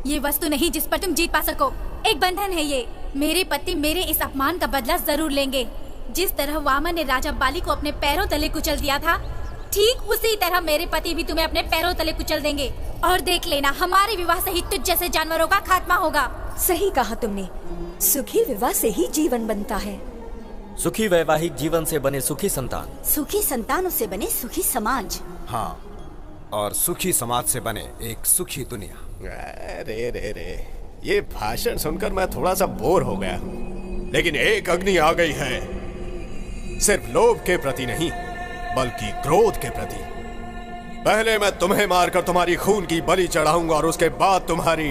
ये वस्तु नहीं जिस पर तुम जीत पा सको, एक बंधन है ये। मेरे पति मेरे इस अपमान का बदला जरूर लेंगे। जिस तरह वामन ने राजा बाली को अपने पैरों तले कुचल दिया था, ठीक उसी तरह मेरे पति भी तुम्हें अपने पैरों तले कुचल देंगे। और देख लेना, हमारे विवाह से ही तुझ जैसे जानवरों का खात्मा होगा। सही कहा तुमने, सुखी विवाह से ही जीवन बनता है। सुखी वैवाहिक जीवन से बने सुखी संतान, सुखी संतानों से बने सुखी समाज। हाँ, और सुखी समाज से बने एक सुखी दुनिया। रे रे रे, ये भाषण सुनकर मैं थोड़ा सा बोर हो गया हूँ। लेकिन एक अग्नि आ गई है, सिर्फ लोभ के प्रति नहीं बल्कि क्रोध के प्रति। पहले मैं तुम्हें मारकर तुम्हारी खून की बलि चढ़ाऊंगा और उसके बाद तुम्हारी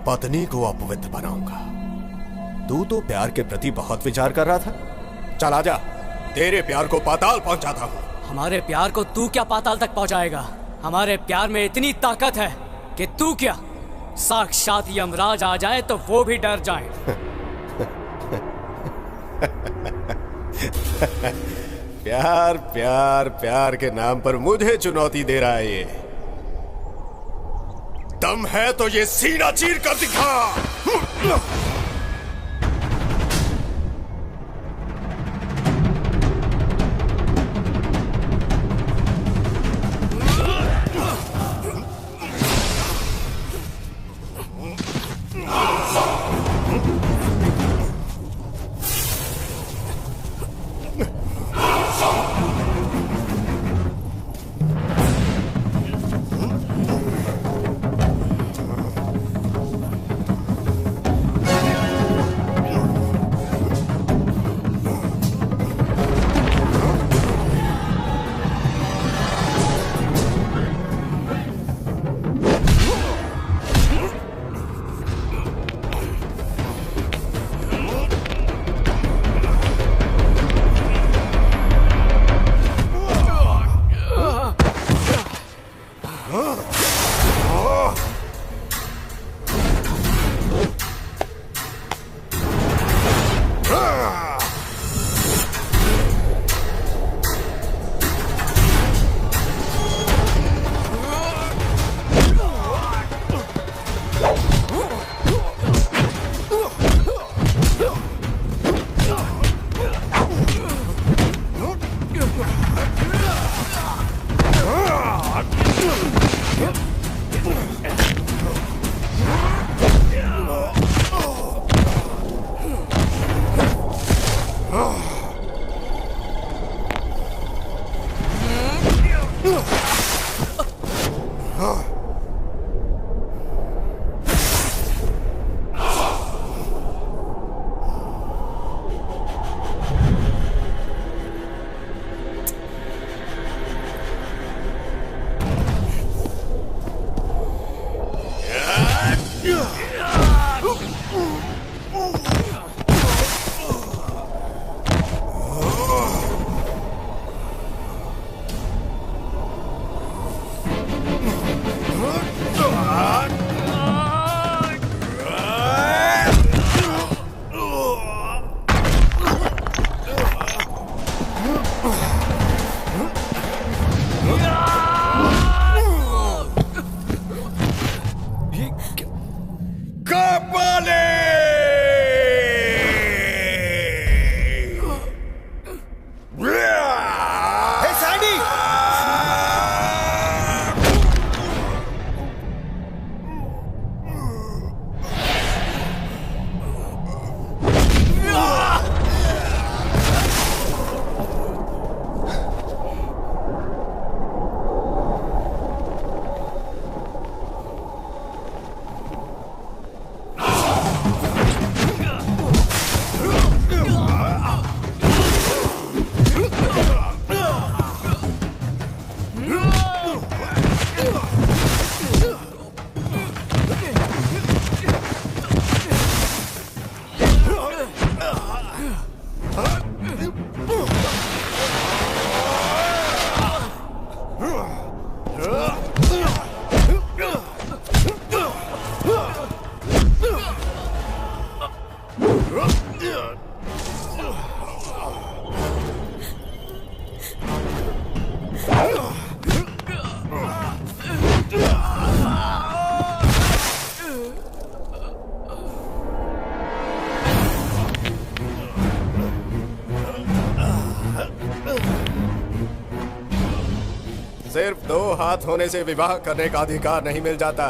पत्नी को अपवित्र बनाऊंगा। तू तो प्यार के प्रति बहुत विचार कर रहा था, चला जा, तेरे प्यार को पाताल पहुंचाता हूं। हमारे प्यार को तू क्या पाताल तक पहुंचाएगा? हमारे प्यार में इतनी ताकत है कि तू क्या, साक्षात यमराज आ जाए तो वो भी डर जाए। प्यार प्यार प्यार के नाम पर मुझे चुनौती दे रहा है ये। दम है तो ये सीना चीर कर दिखा। सिर्फ 2 हाथ होने से विवाह करने का अधिकार नहीं मिल जाता।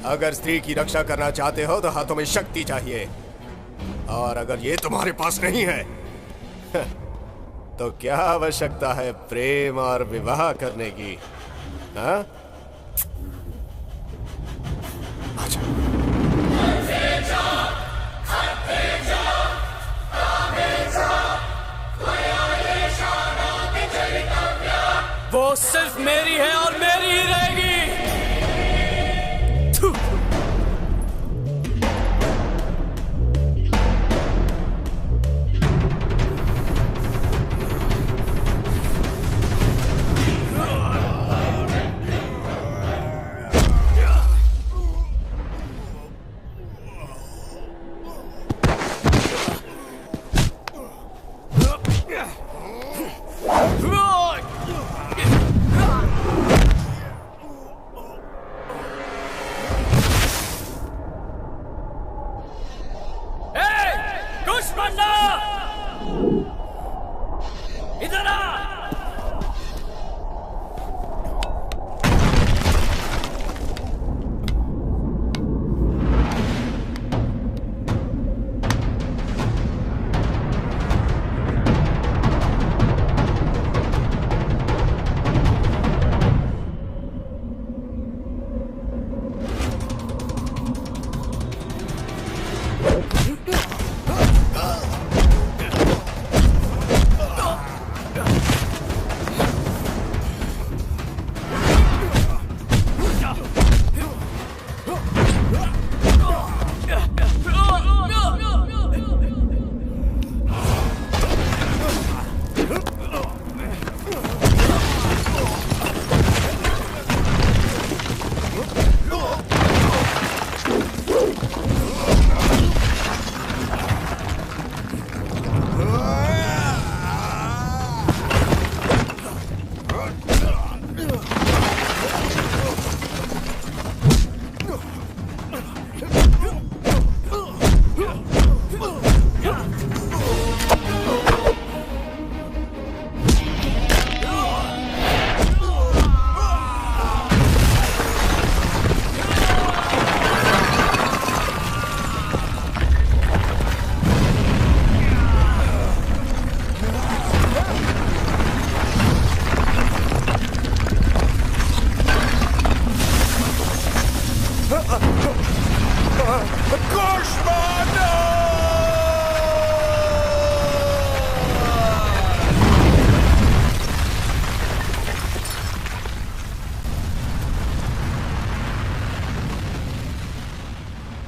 अगर स्त्री की रक्षा करना चाहते हो तो हाथों में शक्ति चाहिए, और अगर ये तुम्हारे पास नहीं है तो क्या आवश्यकता है प्रेम और विवाह करने की? हाँ? वो सिर्फ मेरी है और मेरी ही रहेगी। इधर आ।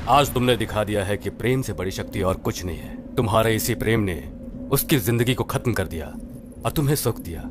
आज तुमने दिखा दिया है कि प्रेम से बड़ी शक्ति और कुछ नहीं है। तुम्हारे इसी प्रेम ने उसकी जिंदगी को खत्म कर दिया और तुम्हें सुख दिया।